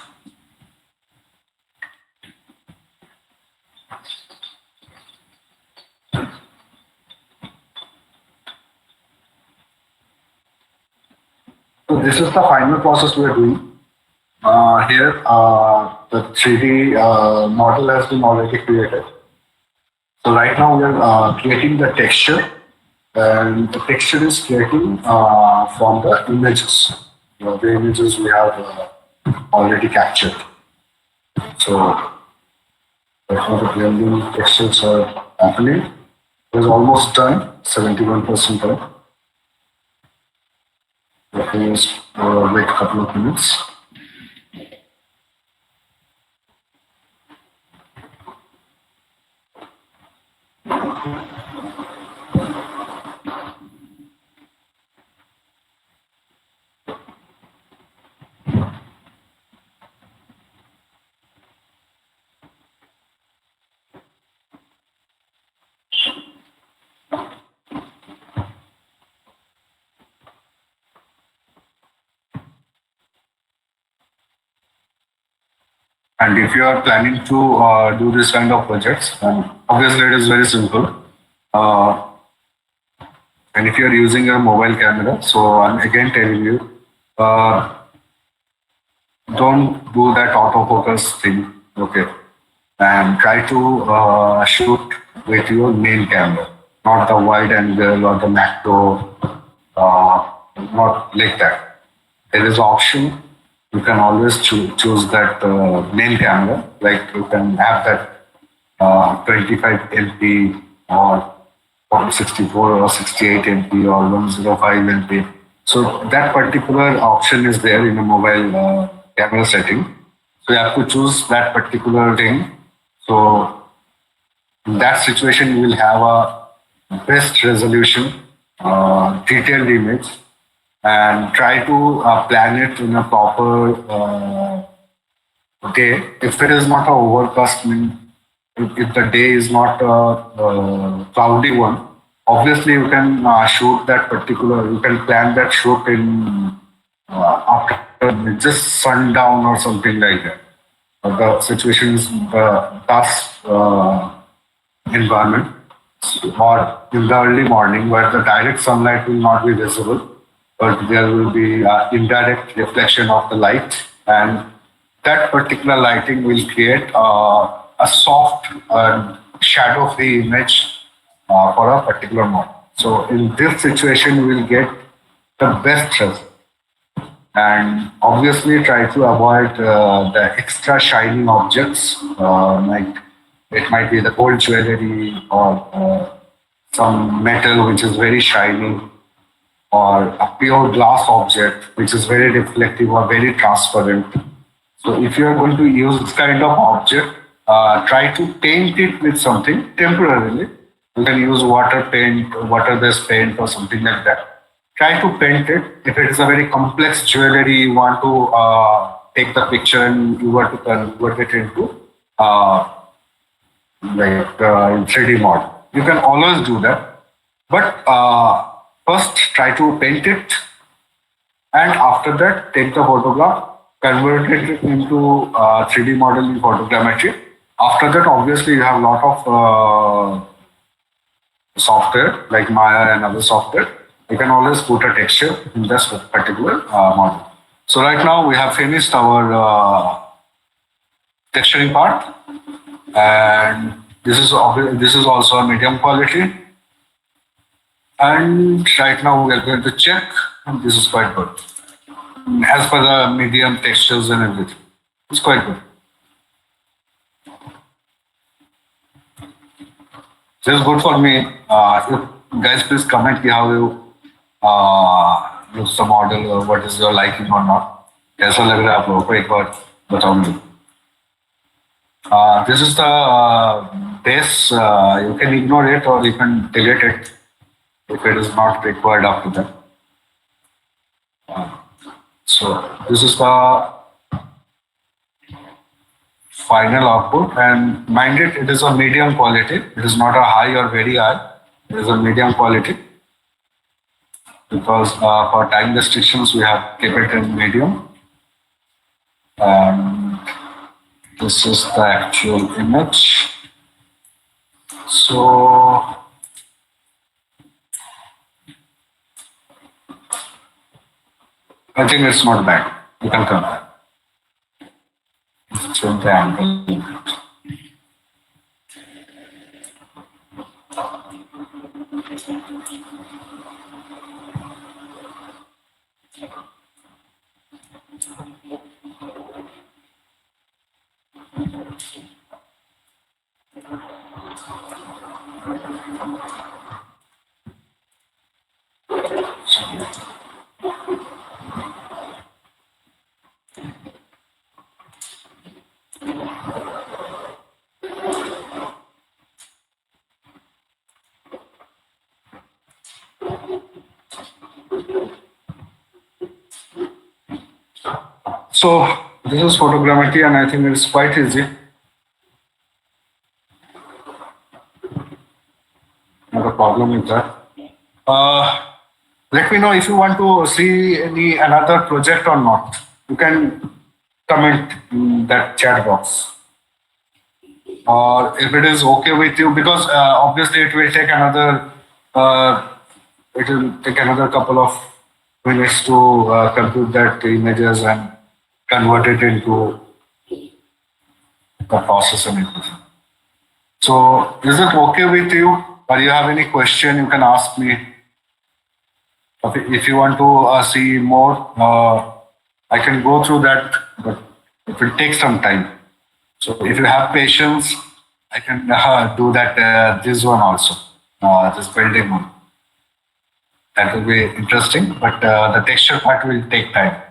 Speaker 1: So this is the final process we are doing. Here, the 3D model has been already created. So right now we are creating the texture, and the texture is creating from the images. The images we have already captured. So right now the blending textures are happening. It is almost done, 71% done. Let me just wait a couple of minutes. And if you are planning to do this kind of projects, then obviously it is very simple. Uh, and if you are using a mobile camera, so I'm again telling you, uh, don't do that autofocus thing, okay? And try to shoot with your main camera, not the wide angle or the macro. not like that. There is option. You can always choose that main camera. Like you can have that 25 MP or 64 or 68 MP or 105 MP. So that particular option is there in a mobile camera setting. So you have to choose that particular thing. So in that situation, you will have a best resolution, detailed image, and try to plan it in a proper day. If it is not a overcast, if the day is not a cloudy one, obviously you can shoot that particular. You can plan that shoot in after just sundown or something like that. The situation is dusk environment or in the early morning where the direct sunlight will not be visible, but there will be indirect reflection of the light, and that particular lighting will create a soft shadow-free image for a particular model. So in this situation, you will get the best result. And obviously try to avoid the extra shining objects, like it might be the gold jewelry or some metal which is very shiny, or a pure glass object which is very reflective or very transparent. So if you are going to use this kind of object, try to paint it with something temporarily. You can use water paint, water-based paint, or something like that. Try to paint it. If it is a very complex jewelry, you want to take the picture and you want to convert it into in 3D model. You can always do that. But first, try to paint it, and after that, take the photograph, convert it into 3D model in photogrammetry. After that, obviously, you have a lot of software like Maya and other software. You can always put a texture in this particular model. So right now we have finished our texturing part, and this is also a medium quality. And right now we are going to check, and this is quite good. As per the medium textures and everything, it's quite good. This is good for me. You guys please comment how you use the model, or what is your liking or not. कैसा लग रहा है आप लोगों को एक बार बताओ मुझे. This is the base. You can ignore it or you can delete it if it is not required after that. So this is the final output, and mind it is a medium quality. It is not a high or very high. It is a medium quality because for time restrictions we have kept it in medium. And this is the actual image. So I think it's not bad. You can come back. Change the angle. So this is photogrammetry, and I think it's quite easy. Not a problem with that. Let me know if you want to see any another project or not. You can comment in that chat box. Or if it is okay with you, because obviously it will take another couple of minutes to compute that images and convert it into the process and everything. So is it okay with you? Or you have any question, you can ask me. If you want to see more, I can go through that, but it will take some time. So if you have patience, I can do that. This one also, this building one. That will be interesting, but the texture part will take time.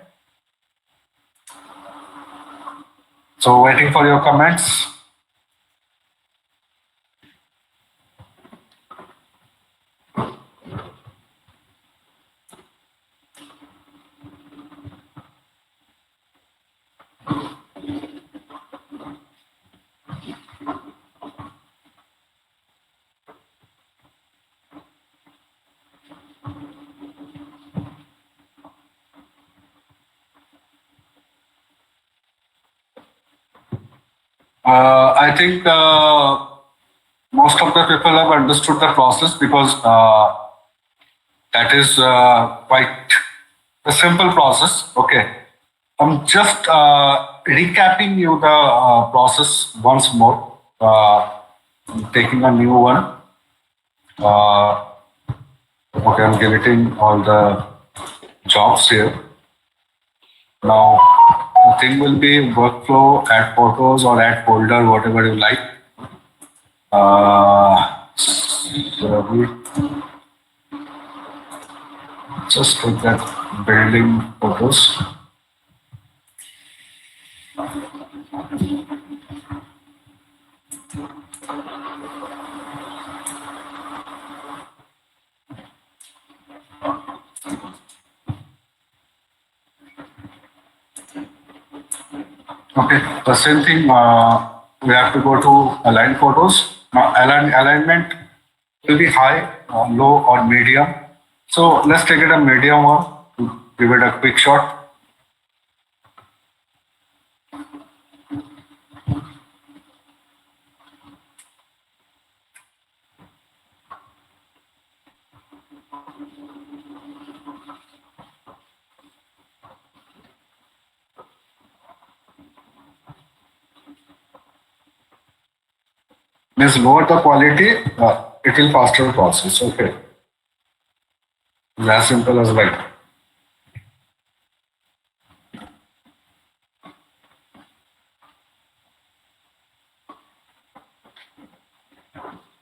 Speaker 1: So waiting for your comments. I think most of the people have understood the process because that is quite a simple process. Okay. I'm just recapping you the process once more. Taking a new one. Uh, okay, I'm deleting all the jobs here. Now, the thing will be workflow, add photos or add folder, whatever you like. So we just take that building photos. Okay, the same thing. We have to go to align photos. Now, alignment will be high, low, or medium. So let's take it a medium one to give it a quick shot. Means lower the quality, it will faster process. Okay, it's as simple as that.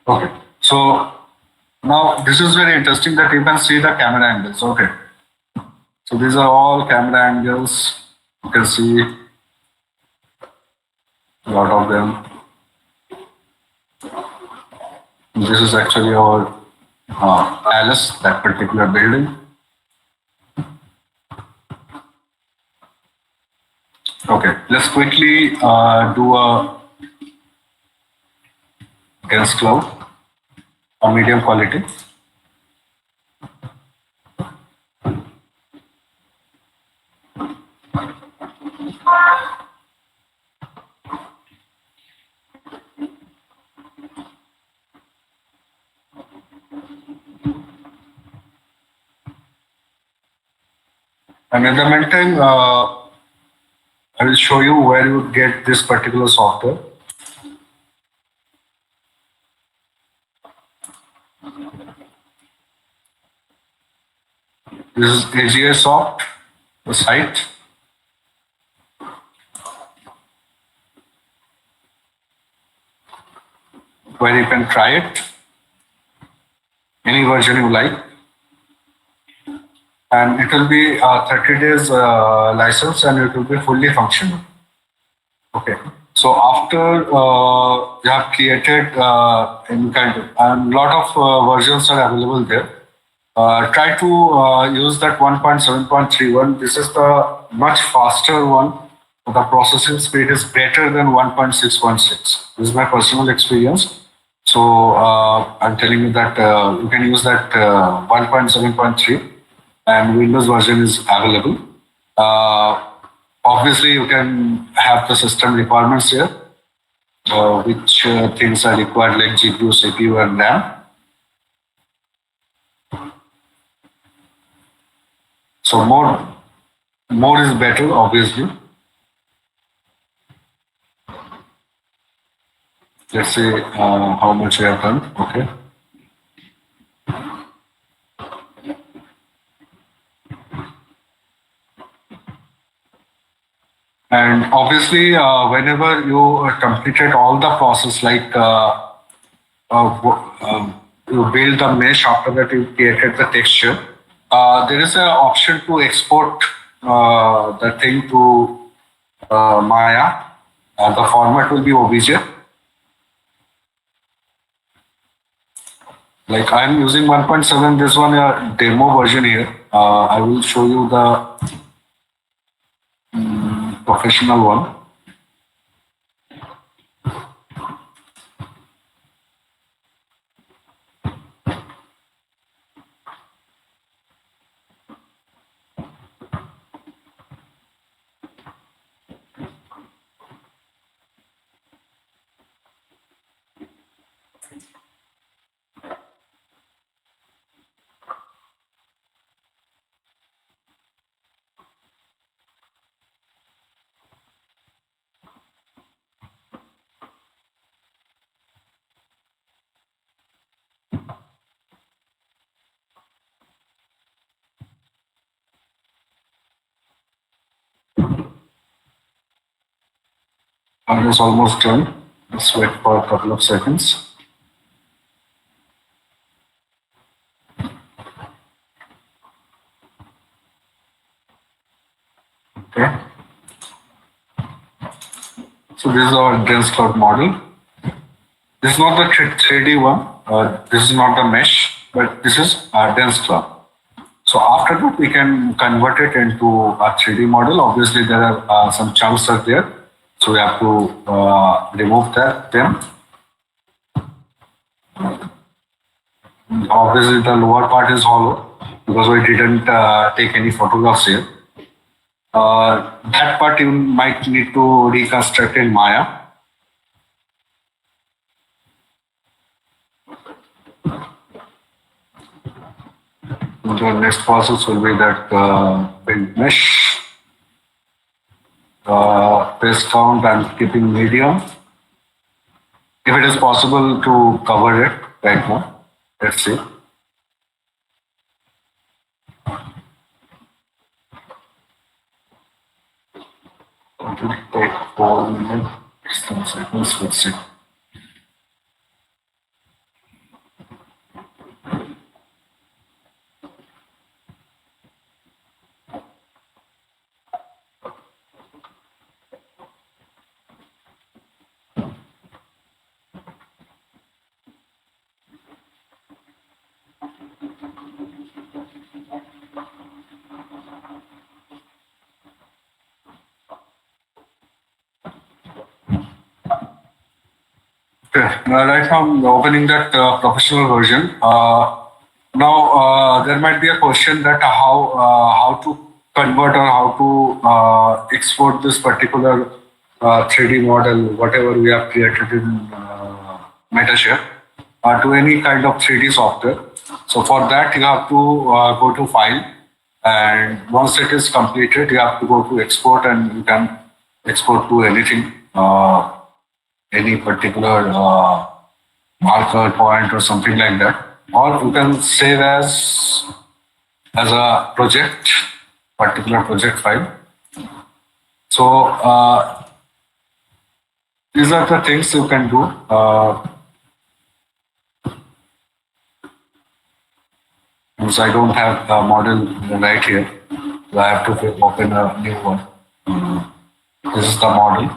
Speaker 1: Okay, so now this is very interesting that you can see the camera angles. Okay, so these are all camera angles. You can see a lot of them. This is actually our palace, that particular building. Okay, let's quickly do a dense cloud, a medium quality. And in the meantime, I will show you where you get this particular software. This is AGI Soft, the site. Where you can try it, any version you like. And it will be 30 days license and it will be fully functional. Okay. So after you have created any kind of, and lot of versions are available there. Try to use that 1.7.31. This is the much faster one. The processing speed is better than 1.6.6. This is my personal experience. So I'm telling you that you can use that 1.7.3 and Windows version is available. Obviously, you can have the system requirements here, which things are required like GPU, CPU, and RAM. So more is better, obviously. Let's say how much we have done. Okay. And obviously, whenever you completed all the process, like you build the mesh, after that you created the texture, there is an option to export the thing to Maya. The format will be OBJ. Like I'm using 1.7, this one a demo version here. I will show you the professional one. It's almost done. Let's wait for a couple of seconds. Okay. So this is our dense cloud model. This is not the 3D one. This is not the mesh, but this is dense cloud. So after that, we can convert it into a 3D model. Obviously, there are some chunks are there, so we have to remove them. Obviously, the lower part is hollow because we didn't take any photographs here. That part you might need to reconstruct in Maya. The next process will be that build mesh, paste count and keeping medium. If it is possible to cover it right now, let's see. It will take 4 minutes, 10 seconds, let's see. Okay, right now I'm opening that professional version. Now there might be a question that how to convert or how to export this particular 3D model, whatever we have created in Metashare, to any kind of 3D software. So for that you have to go to File, and once it is completed, you have to go to Export, and you can export to anything. Any particular marker point or something like that, or you can save as a project, particular project file. So these are the things you can do. Since I don't have a model right here, so I have to open a new one. This is the model.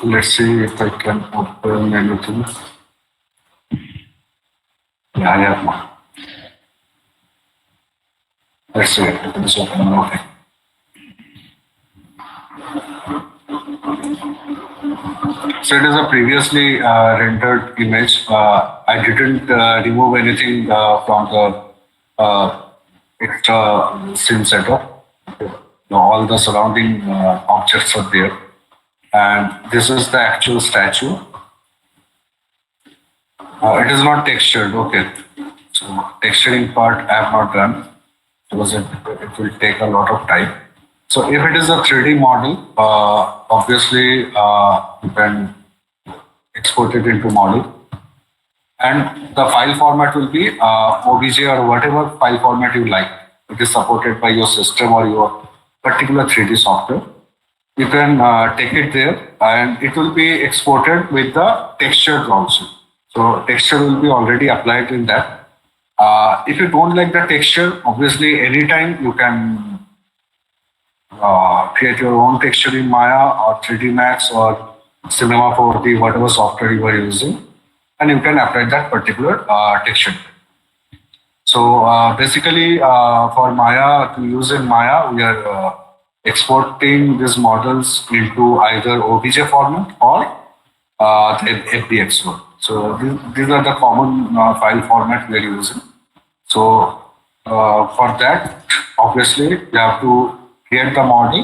Speaker 1: Let's see if I can open anything. Yeah, I have one. Let's see if it is open. Okay. So it is a previously rendered image. I didn't remove anything from the extra scene setup. All the surrounding objects are there. And this is the actual statue. It is not textured, okay. So texturing part I have not done because it will take a lot of time. So if it is a 3D model, obviously you can export it into model. And the file format will be OBJ or whatever file format you like. It is supported by your system or your particular 3D software. You can take it there and it will be exported with the textures also. So texture will be already applied in that. If you don't like the texture, obviously anytime you can create your own texture in Maya or 3D Max or Cinema 4D, whatever software you are using, and you can apply that particular texture. So basically, for Maya, to use in Maya, we are exporting these models into either OBJ format or the FBX one. So these are the common file format we are using. So for that, obviously, you have to create the model,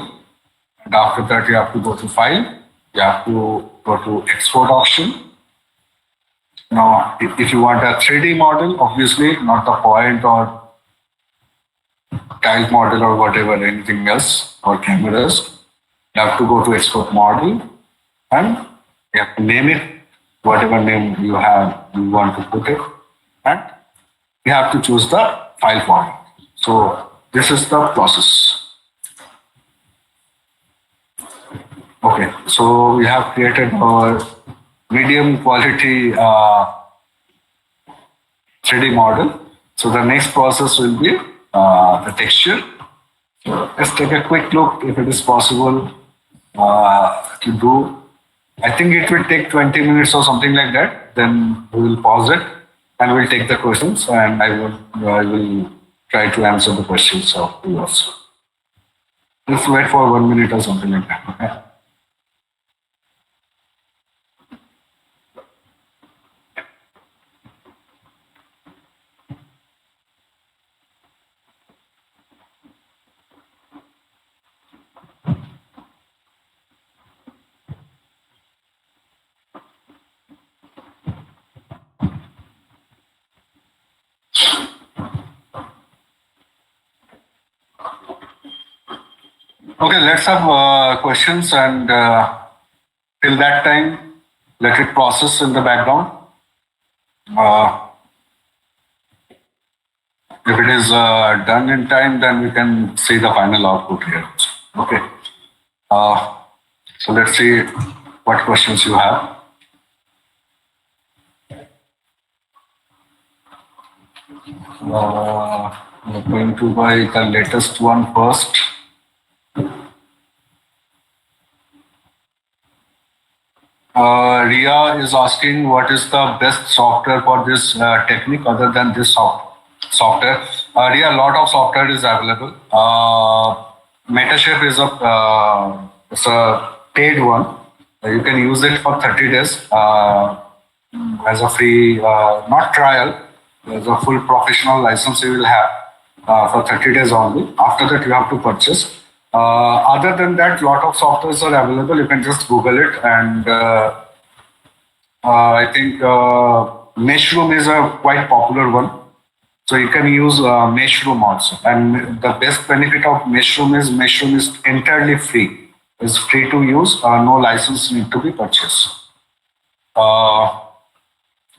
Speaker 1: and after that, you have to go to File. You have to go to Export option. Now, if you want a 3D model, obviously not the point or tile model or whatever, anything else or cameras, you have to go to export model and you have to name it, whatever name you want to put it, and you have to choose the file format. So this is the process. Okay, so we have created our medium quality 3D model. So the next process will be the texture. So let's take a quick look if it is possible to do. I think it will take 20 minutes or something like that. Then we will pause it and we'll take the questions and I will try to answer the questions of yours. Let's wait for 1 minute or something like that. Okay. Okay, let's have questions and till that time, let it process in the background. If it is done in time, then we can see the final output here. Okay. So let's see what questions you have. We're going to buy the latest one first. Ria is asking what is the best software for this technique other than this software. Ria, a lot of software is available. Metashape is it's a paid one. You can use it for 30 days as a free, not trial, as a full professional license you will have for 30 days only. After that, you have to purchase. Other than that, lot of softwares are available. You can just Google it, and I think Meshroom is a quite popular one. So you can use Meshroom also. And the best benefit of Meshroom is entirely free. It's free to use. No license need to be purchased.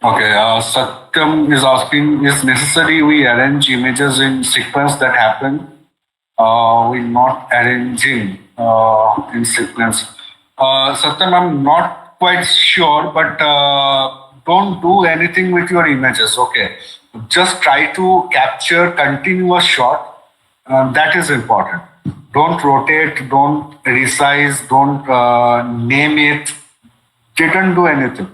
Speaker 1: Okay, Satyam is asking, is necessary we arrange images in sequence that happen? We're not arranging in sequence. Satyam, I'm not quite sure, but don't do anything with your images, okay? Just try to capture continuous shot. That is important. Don't rotate, don't resize, don't name it. Didn't do anything.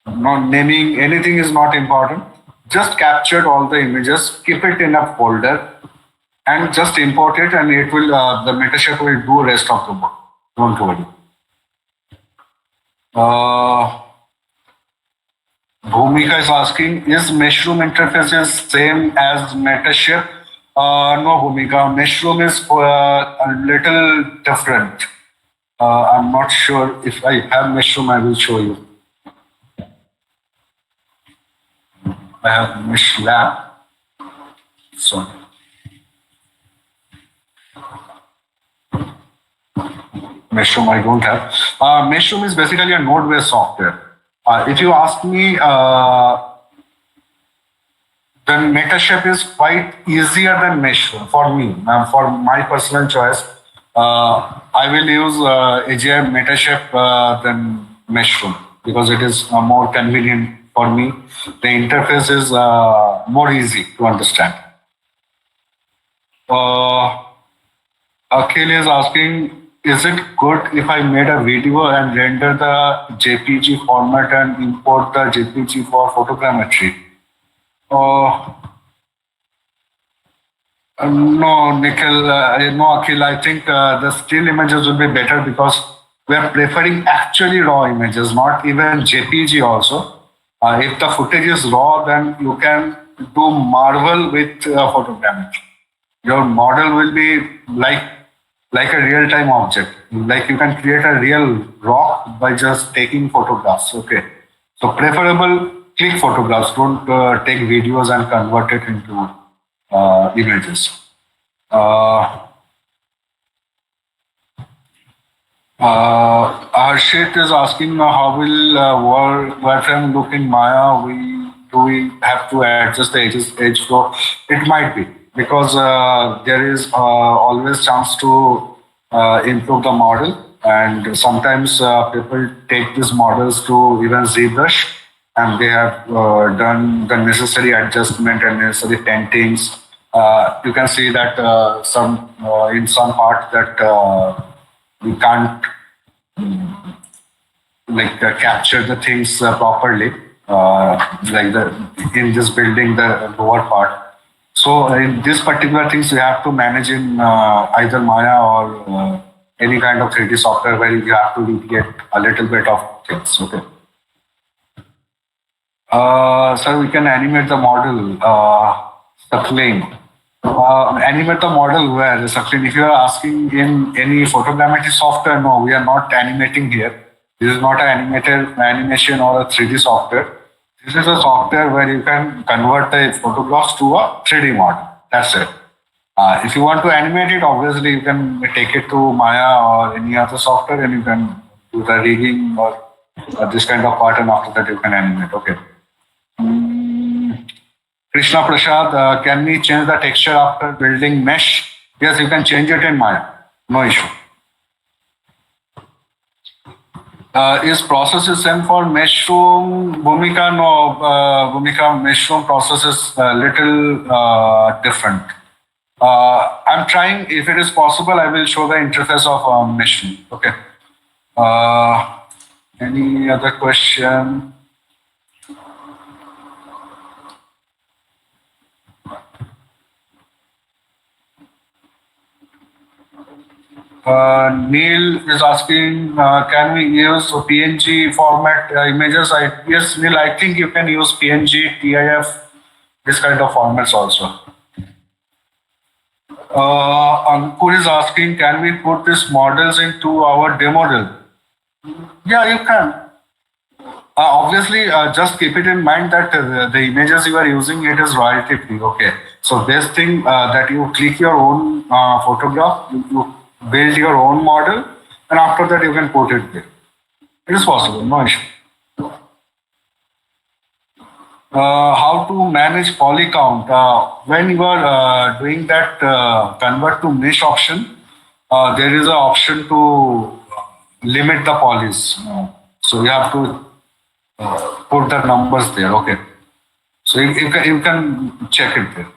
Speaker 1: Not naming anything is not important. Just captured all the images, keep it in a folder, and just import it, and it will the Metashape will do rest of the work. Don't worry. Bhumika is asking, is Meshroom interfaces same as Metashape? No, Bhumika. Meshroom is a little different. I'm not sure if I have Meshroom. I will show you. I have Mesh Lab. Sorry. Meshroom I don't have. Meshroom is basically a node-based software. If you ask me, then Metashape is quite easier than Meshroom for me, for my personal choice. I will use AGI Metashape than Mushroom because it is more convenient for me. The interface is more easy to understand. Uh, Akhil is asking, is it good if I made a video and render the JPG format and import the JPG for photogrammetry? Uh, no, Nikhil, no, Akhil, I think the still images will be better because we are preferring actually raw images, not even JPG also. If the footage is raw, then you can do marvel with photogrammetry. Your model will be like a real-time object. Like you can create a real rock by just taking photographs. Okay, so preferable click photographs. Don't take videos and convert it into images. Uh, Harshit is asking how will wireframe look in Maya? We have to adjust the edge flow? It might be because there is always chance to improve the model, and sometimes people take these models to even ZBrush, and they have done the necessary adjustment and necessary paintings. You can see that some in some part that we can't capture the things properly, like the in this building the lower part. So in this particular things we have to manage in either Maya or any kind of 3D software where you have to recreate a little bit of things. Okay. So we can animate the model, suckling. Animate the model where suckling. If you are asking in any photogrammetry software, no, we are not animating here. This is not an animated animation or a 3D software. This is a software where you can convert the photographs to a 3D model. That's it. If you want to animate it, obviously you can take it to Maya or any other software and you can do the rigging or this kind of part, and after that you can animate. Okay. Krishna Prasad, can we change the texture after building mesh? Yes, you can change it in Maya. No issue. Is process is same for Mushroom? Bhumika, no. Bhumika, Mushroom process is a little different. I'm trying, if it is possible, I will show the interface of Mushroom. Okay. Any other question? Neil is asking, can we use PNG format images? Yes, Neil, I think you can use PNG, TIF, this kind of formats also. Ankur is asking, can we put these models into our demo reel? Yeah, you can. Obviously, just keep it in mind that the images you are using, it is royalty free. Okay. So best thing that you click your own photograph, you build your own model, and after that you can put it there. It is possible, no issue. How to manage poly count? When you are doing that convert to mesh option, there is an option to limit the polys. So you have to put the numbers there. Okay. So you can check it there.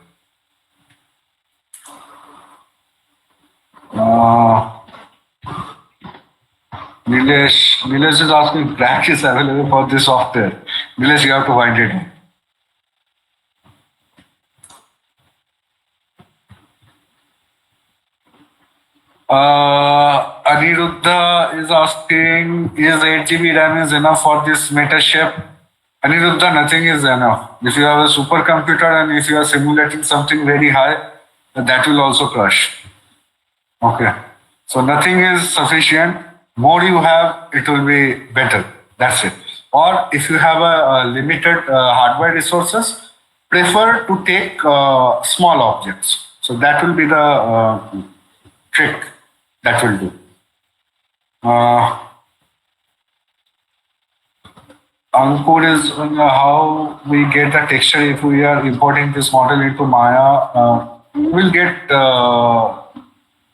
Speaker 1: Nilesh is asking, Crack is available for this software. Nilesh, you have to find it. Aniruddha is asking, is 8 GB RAM is enough for this Metashape? Aniruddha, nothing is enough. If you have a supercomputer and if you are simulating something very high, that will also crash. Okay. So nothing is sufficient. More you have, it will be better. That's it. Or if you have a limited hardware resources, prefer to take small objects. So that will be the trick that will do. Ankur is how we get the texture if we are importing this model into Maya. We'll get the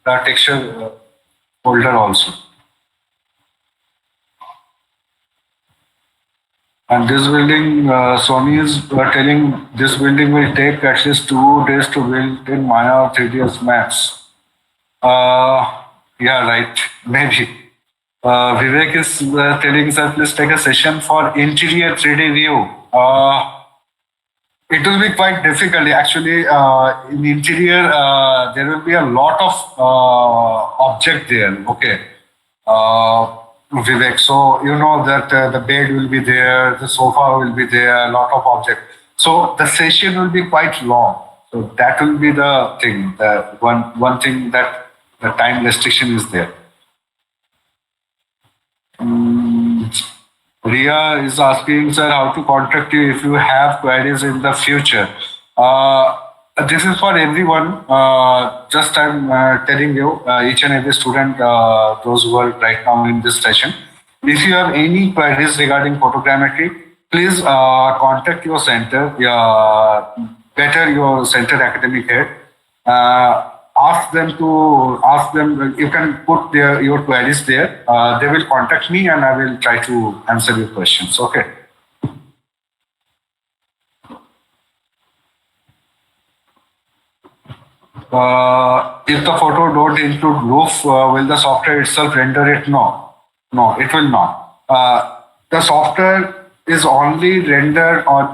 Speaker 1: texture folder also. And this building, Sony is telling this building will take at least 2 days to build in Maya 3ds Max. Yeah, right. Maybe. Vivek is telling us, please take a session for interior 3D view. It will be quite difficult. Actually, in interior, there will be a lot of object there. Okay. Vivek, so you know that the bed will be there, the sofa will be there, a lot of object. So the session will be quite long. So that will be the thing. The one thing that the time restriction is there. Ria is asking, sir, how to contact you if you have queries in the future. This is for everyone. Just I'm telling you, each and every student, those who are right now in this session, if you have any queries regarding photogrammetry, please contact your center, better your center academic head. Ask them. You can put your queries there. They will contact me, and I will try to answer your questions. Okay. If the photo don't include roof, will the software itself render it? No, it will not. The software is only rendered, or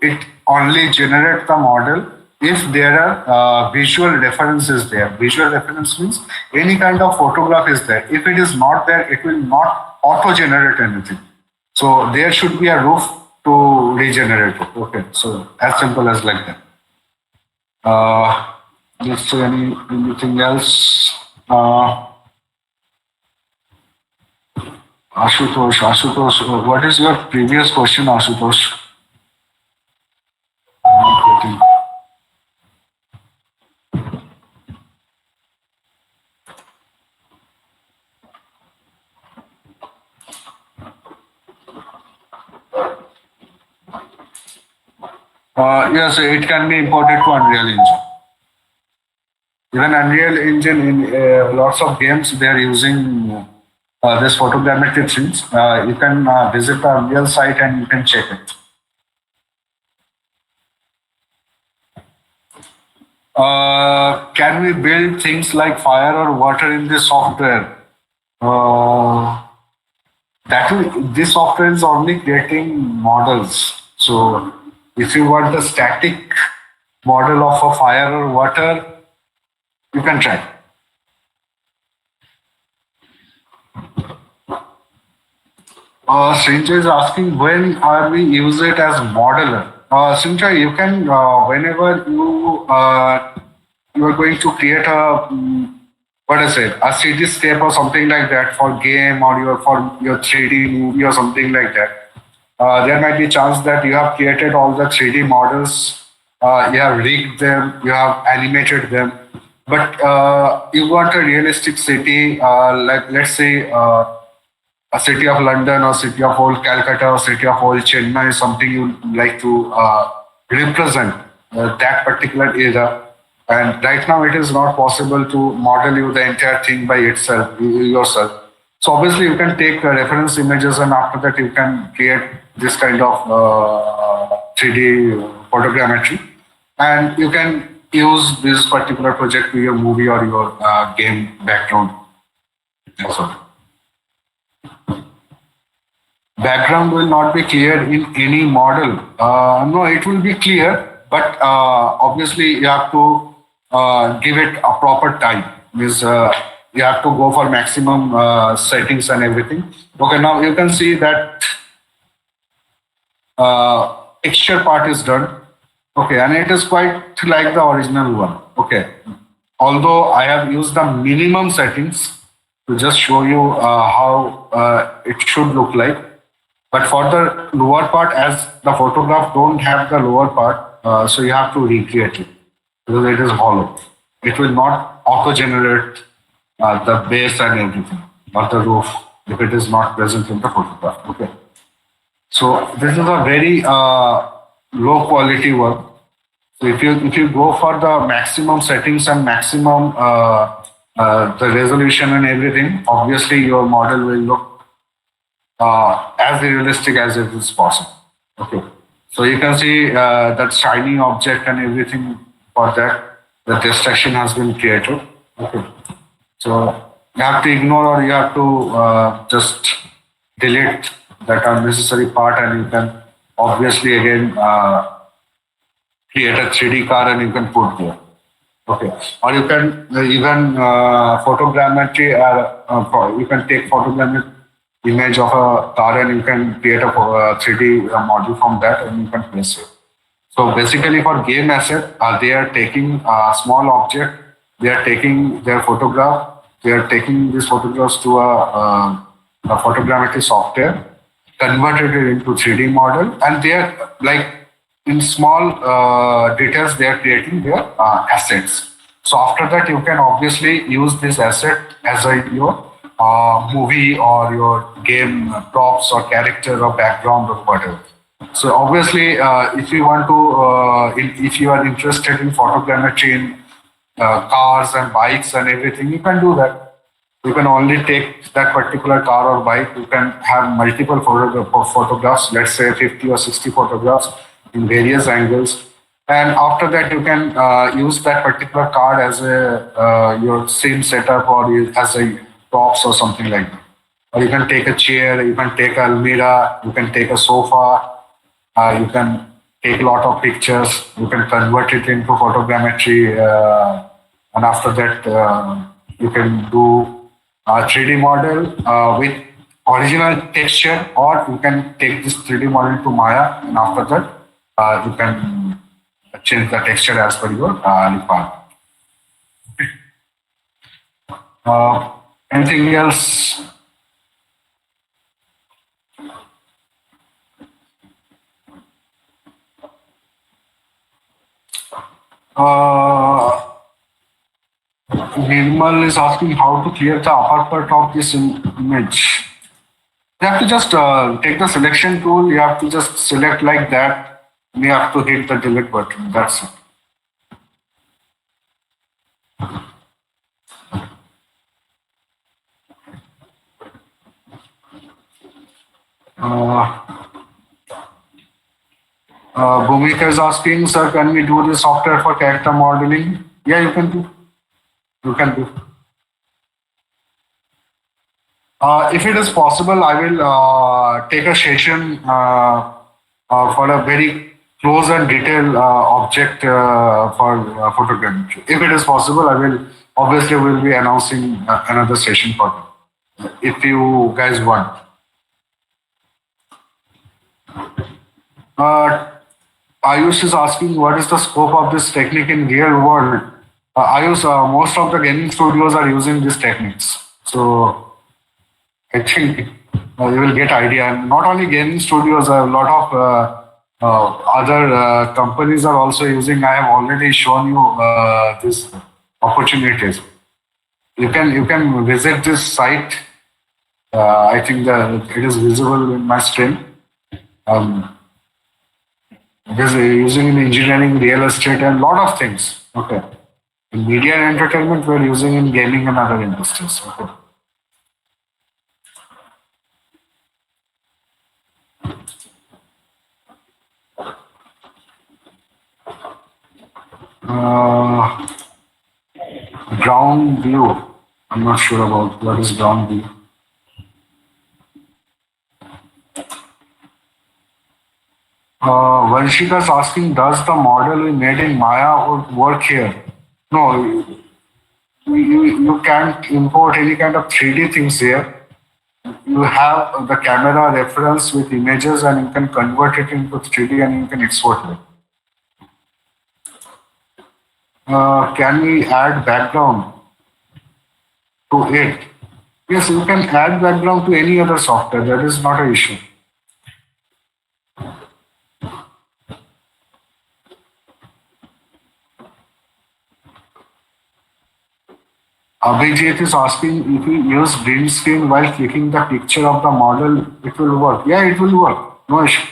Speaker 1: it only generate the model if there are visual references there. Visual reference means any kind of photograph is there. If it is not there, it will not auto-generate anything. So there should be a roof to regenerate it. Okay, so as simple as like that. Let's see anything else. Ashutosh, what is your previous question, Ashutosh? Yes, it can be imported to Unreal Engine. Even Unreal Engine, in lots of games, they are using this photogrammetry things. You can visit the Unreal site and you can check it. Can we build things like fire or water in this software? This software is only creating models. So if you want the static model of a fire or water, you can try. Srinjay is asking, when are we use it as modeler? Srinjay, you can whenever you are going to create a what I say, a cityscape or something like that for game, or for your 3D movie or something like that. There might be a chance that you have created all the 3D models, you have rigged them, you have animated them, but you want a realistic city, like let's say a city of London or city of old Calcutta or city of old Chennai, something you like to represent that particular era. And right now it is not possible to model you the entire thing by yourself. So obviously you can take reference images, and after that you can create this kind of 3D photogrammetry, and you can use this particular project to your movie or your game background. Background will not be clear in any model. No, it will be clear, but obviously you have to give it a proper time. Means you have to go for maximum settings and everything. Okay, now you can see that texture part is done. Okay, and it is quite like the original one. Okay, although I have used the minimum settings to just show you how it should look like. But for the lower part, as the photograph don't have the lower part, so you have to recreate it because it is hollow. It will not auto-generate the base and everything, or the roof, if it is not present in the photograph. Okay. So this is a very low quality work. So if you go for the maximum settings and maximum the resolution and everything, obviously your model will look as realistic as it is possible. Okay. So you can see that shiny object and everything for that, the distraction has been created. Okay. So you have to ignore or you have to just delete that unnecessary part and you can obviously again create a 3D car and you can put there. Okay. Or you can even photogrammetry, you can take photogrammetry image of a car and you can create a 3D model from that and you can place it. So basically for game asset, they are taking a small object, they are taking their photograph, they are taking these photographs to a photogrammetry software, converted it into 3D model, and they are like in small details, they are creating their assets. So after that, you can obviously use this asset as your movie or your game props or character or background or whatever. So obviously, if you want to, if you are interested in photogrammetry in cars and bikes and everything, you can do that. You can only take that particular car or bike. You can have multiple photographs, let's say 50 or 60 photographs in various angles. And after that, you can use that particular card as a your same setup or as a props or something like that. Or you can take a chair, you can take a almirah, you can take a sofa, you can take a lot of pictures, you can convert it into photogrammetry, and after that, you can do a 3D model with original texture, or you can take this 3D model to Maya, and after that, you can change the texture as per your requirement. Uh, Anything else? Uh, Nirmal is asking how to clear the upper part of this image. You have to just take the selection tool. You have to just select like that. And you have to hit the delete button. That's it. Uh, Bhumika is asking, sir, can we do this software for character modeling? Yeah, you can do. You can do. If it is possible, I will take a session for a very close and detailed object for photogrammetry. If it is possible, I will obviously will be announcing another session for you. If you guys want. Uh, Ayush is asking what is the scope of this technique in real world. Ayush, most of the gaming studios are using these techniques. So I think you will get idea. And not only gaming studios, a lot of other companies are also using. I have already shown you these opportunities. You can visit this site. I think that it is visible in my screen. Um, it is using in engineering, real estate, and lot of things. Okay. In media and entertainment, we're using in gaming and other industries. Okay. Uh, Ground view. I'm not sure about what is ground view. Vanshika's asking, does the model we made in Maya would work here? No, you can't import any kind of 3D things here. You have the camera reference with images and you can convert it into 3D and you can export it. Can we add background to it? Yes, you can add background to any other software. That is not an issue. Abhijit is asking if we use green screen while clicking the picture of the model, it will work. Yeah, it will work. No issue.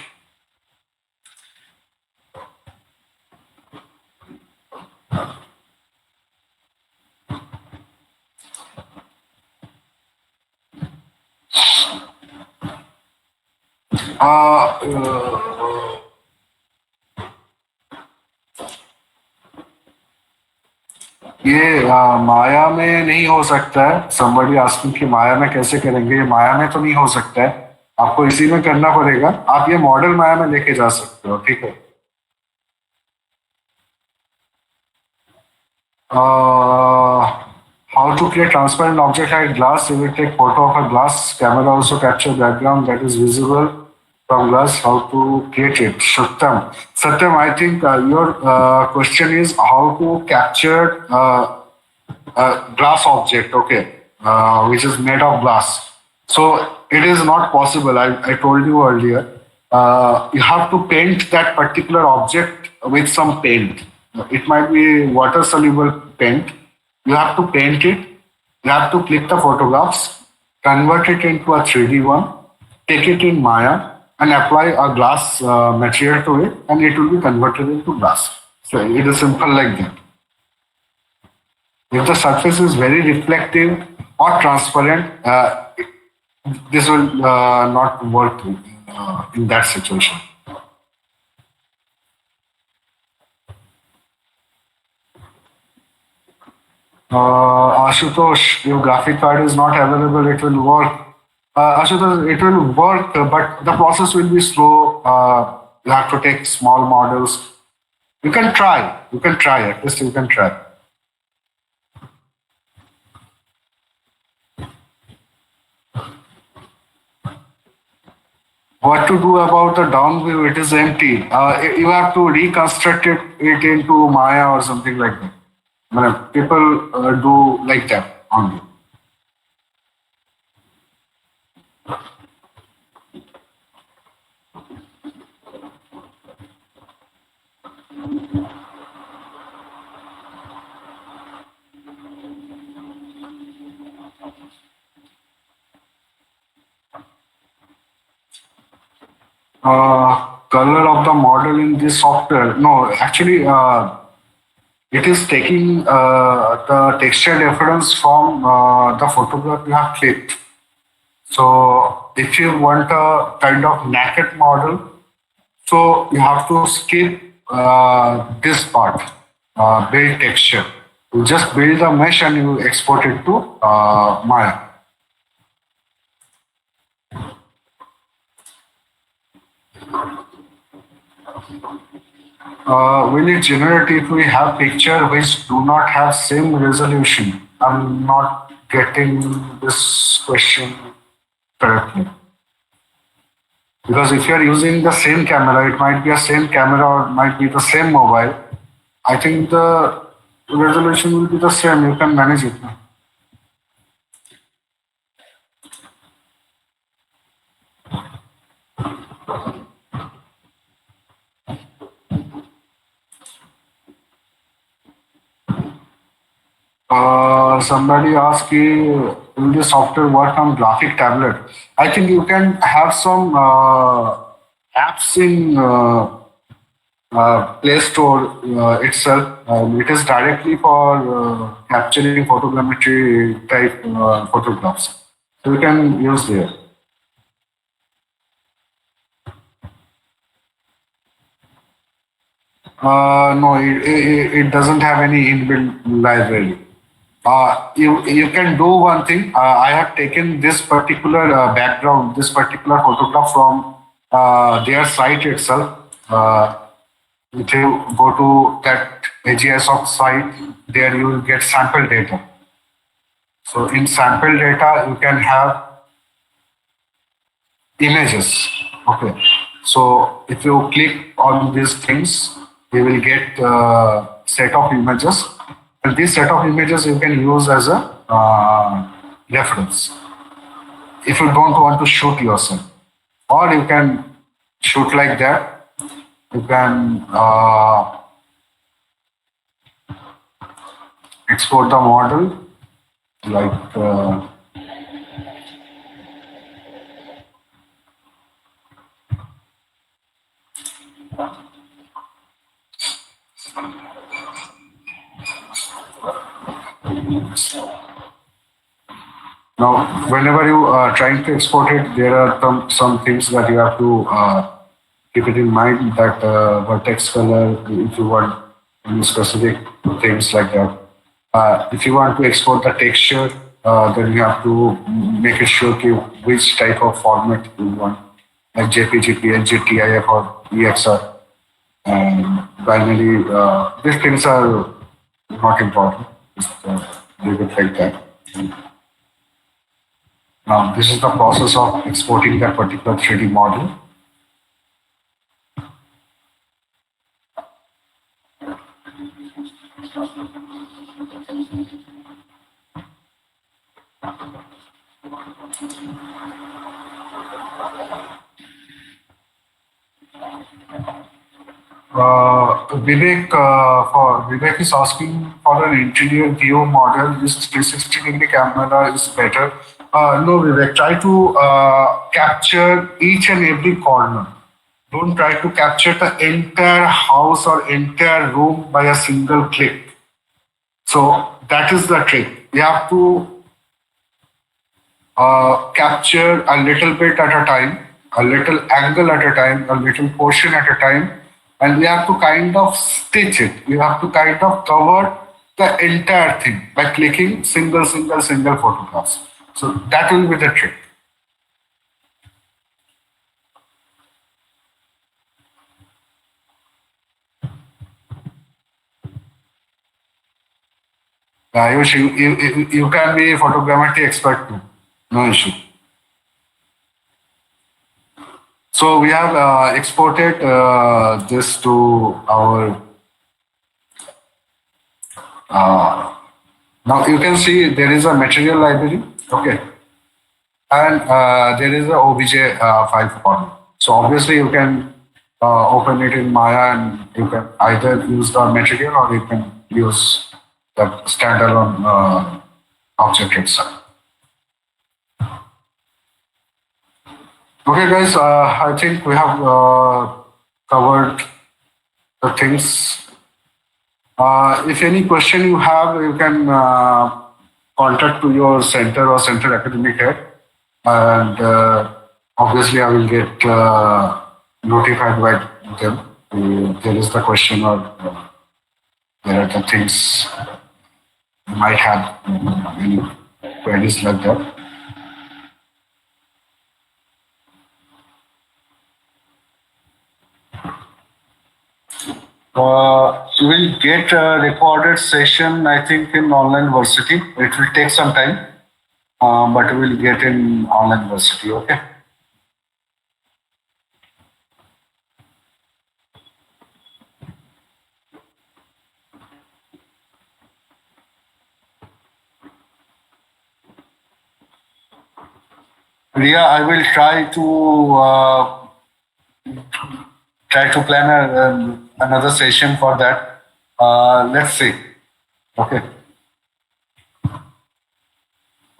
Speaker 1: ये माया में नहीं हो सकता है। somebody asking कि माया में कैसे करेंगे, ये माया में तो नहीं हो सकता है, आपको इसी में करना पड़ेगा। आप ये मॉडल माया में लेके जा सकते हो, ठीक है। How to create transparent object like glass? You will take photo of a glass. Camera also capture background that is visible from glass. How to create it? Satyam, I think your question is how to capture a glass object, okay, which is made of glass. So it is not possible. I told you earlier. You have to paint that particular object with some paint. It might be water soluble paint. You have to paint it. You have to click the photographs, convert it into a 3D one, take it in Maya, and apply a glass material to it, and it will be converted into glass. So it is simple like that. If the surface is very reflective or transparent, this will not work in that situation. Ashutosh, if graphic card is not available, it will work. Ashutosh, it will work, but the process will be slow. You have to take small models. You can try. You can try. At least you can try. What to do about the down view? It is empty. You have to reconstruct it into Maya or something like that. People do like that only. Color of the model in this software. No, actually, it is taking the texture reference from the photograph you have clicked. So if you want a kind of naked model, so you have to skip this part, build texture. You just build the mesh and you export it to Maya. Will it generate if we have picture which do not have same resolution? I'm not getting this question correctly. Because if you're using the same camera, it might be a same camera or it might be the same mobile. I think the resolution will be the same. You can manage it. Somebody asked, will the software work on graphic tablet? I think you can have some apps in Play Store itself. It is directly for capturing photogrammetry type photographs. So you can use there. No, it doesn't have any inbuilt library. You can do one thing. I have taken this particular background, this particular photograph from their site itself. If you go to that AGSOC site, there you will get sample data. So in sample data, you can have images. Okay. So if you click on these things, you will get a set of images. And this set of images you can use as a reference. If you don't want to shoot yourself, or you can shoot like that. You can export the model like Now, whenever you are trying to export it, there are some things that you have to keep it in mind that vertex color, if you want any specific things like that. If you want to export the texture, then you have to make it sure which type of format you want, like JPG, PNG, TIF, or EXR. And finally, these things are not important. Just leave it like that. Now, this is the process of exporting that particular 3D model. Vivek is asking for an interior view model. Is 360-degree camera is better? No, Vivek. Try to capture each and every corner. Don't try to capture the entire house or entire room by a single click. So that is the trick. You have to capture a little bit at a time, a little angle at a time, a little portion at a time, and we have to kind of stitch it. You have to kind of cover the entire thing by clicking single photographs. So that will be the trick. Ayush, you can be a photogrammetry expert too. No issue. So we have exported this to our. Now you can see there is a material library, okay, and there is a OBJ file format. So obviously you can open it in Maya, and you can either use the material or you can use the standalone object itself. Okay, guys, I think we have covered the things. If any question you have, you can contact to your center or center academic head, and obviously I will get notified by them. There is the question or there are the things you might have any queries like that. We will get a recorded session, I think, in online university. It will take some time, but we will get in online university. Okay. Ria, I will try to plan another session for that. Let's see. Okay.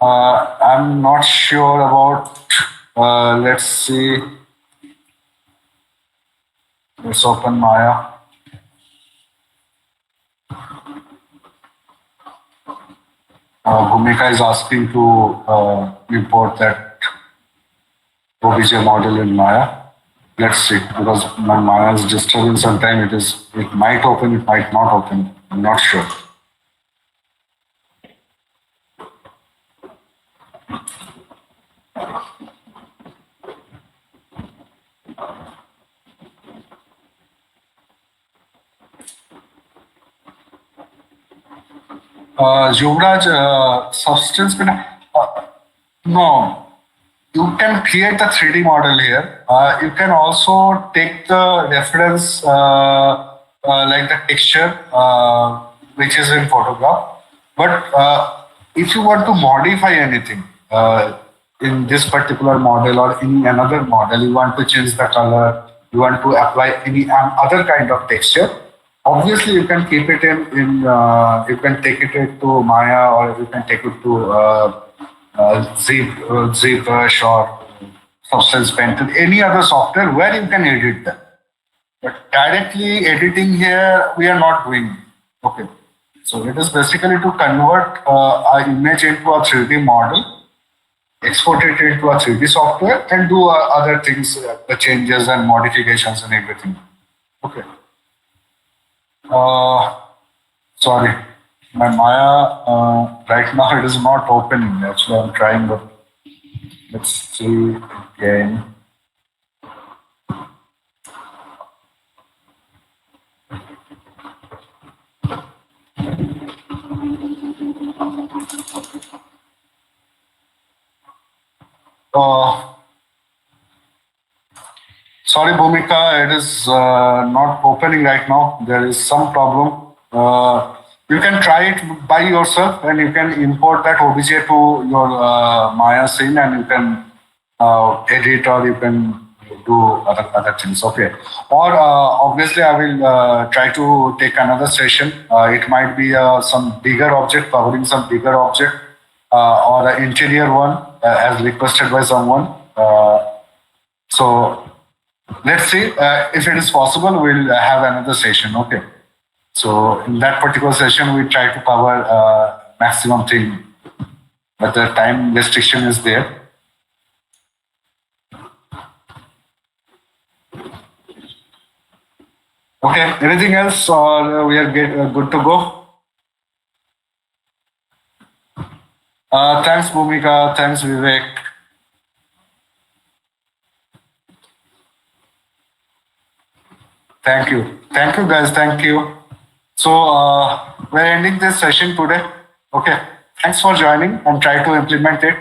Speaker 1: I'm not sure about. Let's see. Let's open Maya. Bhumika is asking to import that OBJ model in Maya. Let's see, because my Maya is disturbing sometimes. It might open, it might not open. I'm not sure. Yuvraj, substance, no. You can create the 3D model here. You can also take the reference like the texture which is in photograph. But if you want to modify anything in this particular model or in another model, you want to change the color, you want to apply any other kind of texture, obviously you can keep it in you can take it to Maya or you can take it to ZBrush or Substance Painter, any other software where you can edit them. But directly editing here, we are not doing. Okay. So it is basically to convert an image into a 3D model export it into a 3D software and do other things, the changes and modifications and everything. Okay. Sorry, my Maya right now it is not opening. Actually, I'm trying, but let's see again. Uh, Sorry, Bhumika, it is not opening right now. There is some problem. You can try it by yourself and you can import that OBJ to your Maya scene and you can edit or you can do other things. Okay. Or obviously, I will try to take another session. It might be some bigger object, covering some bigger object or an interior one as requested by someone. So let's see if it is possible. We'll have another session. Okay. So in that particular session, we try to cover maximum thing, but the time restriction is there. Okay. Anything else, or we are good to go? Thanks, Bhumika. Thanks, Vivek. Thank you. Thank you, guys. Thank you. So we're ending this session today. Okay. Thanks for joining and try to implement it.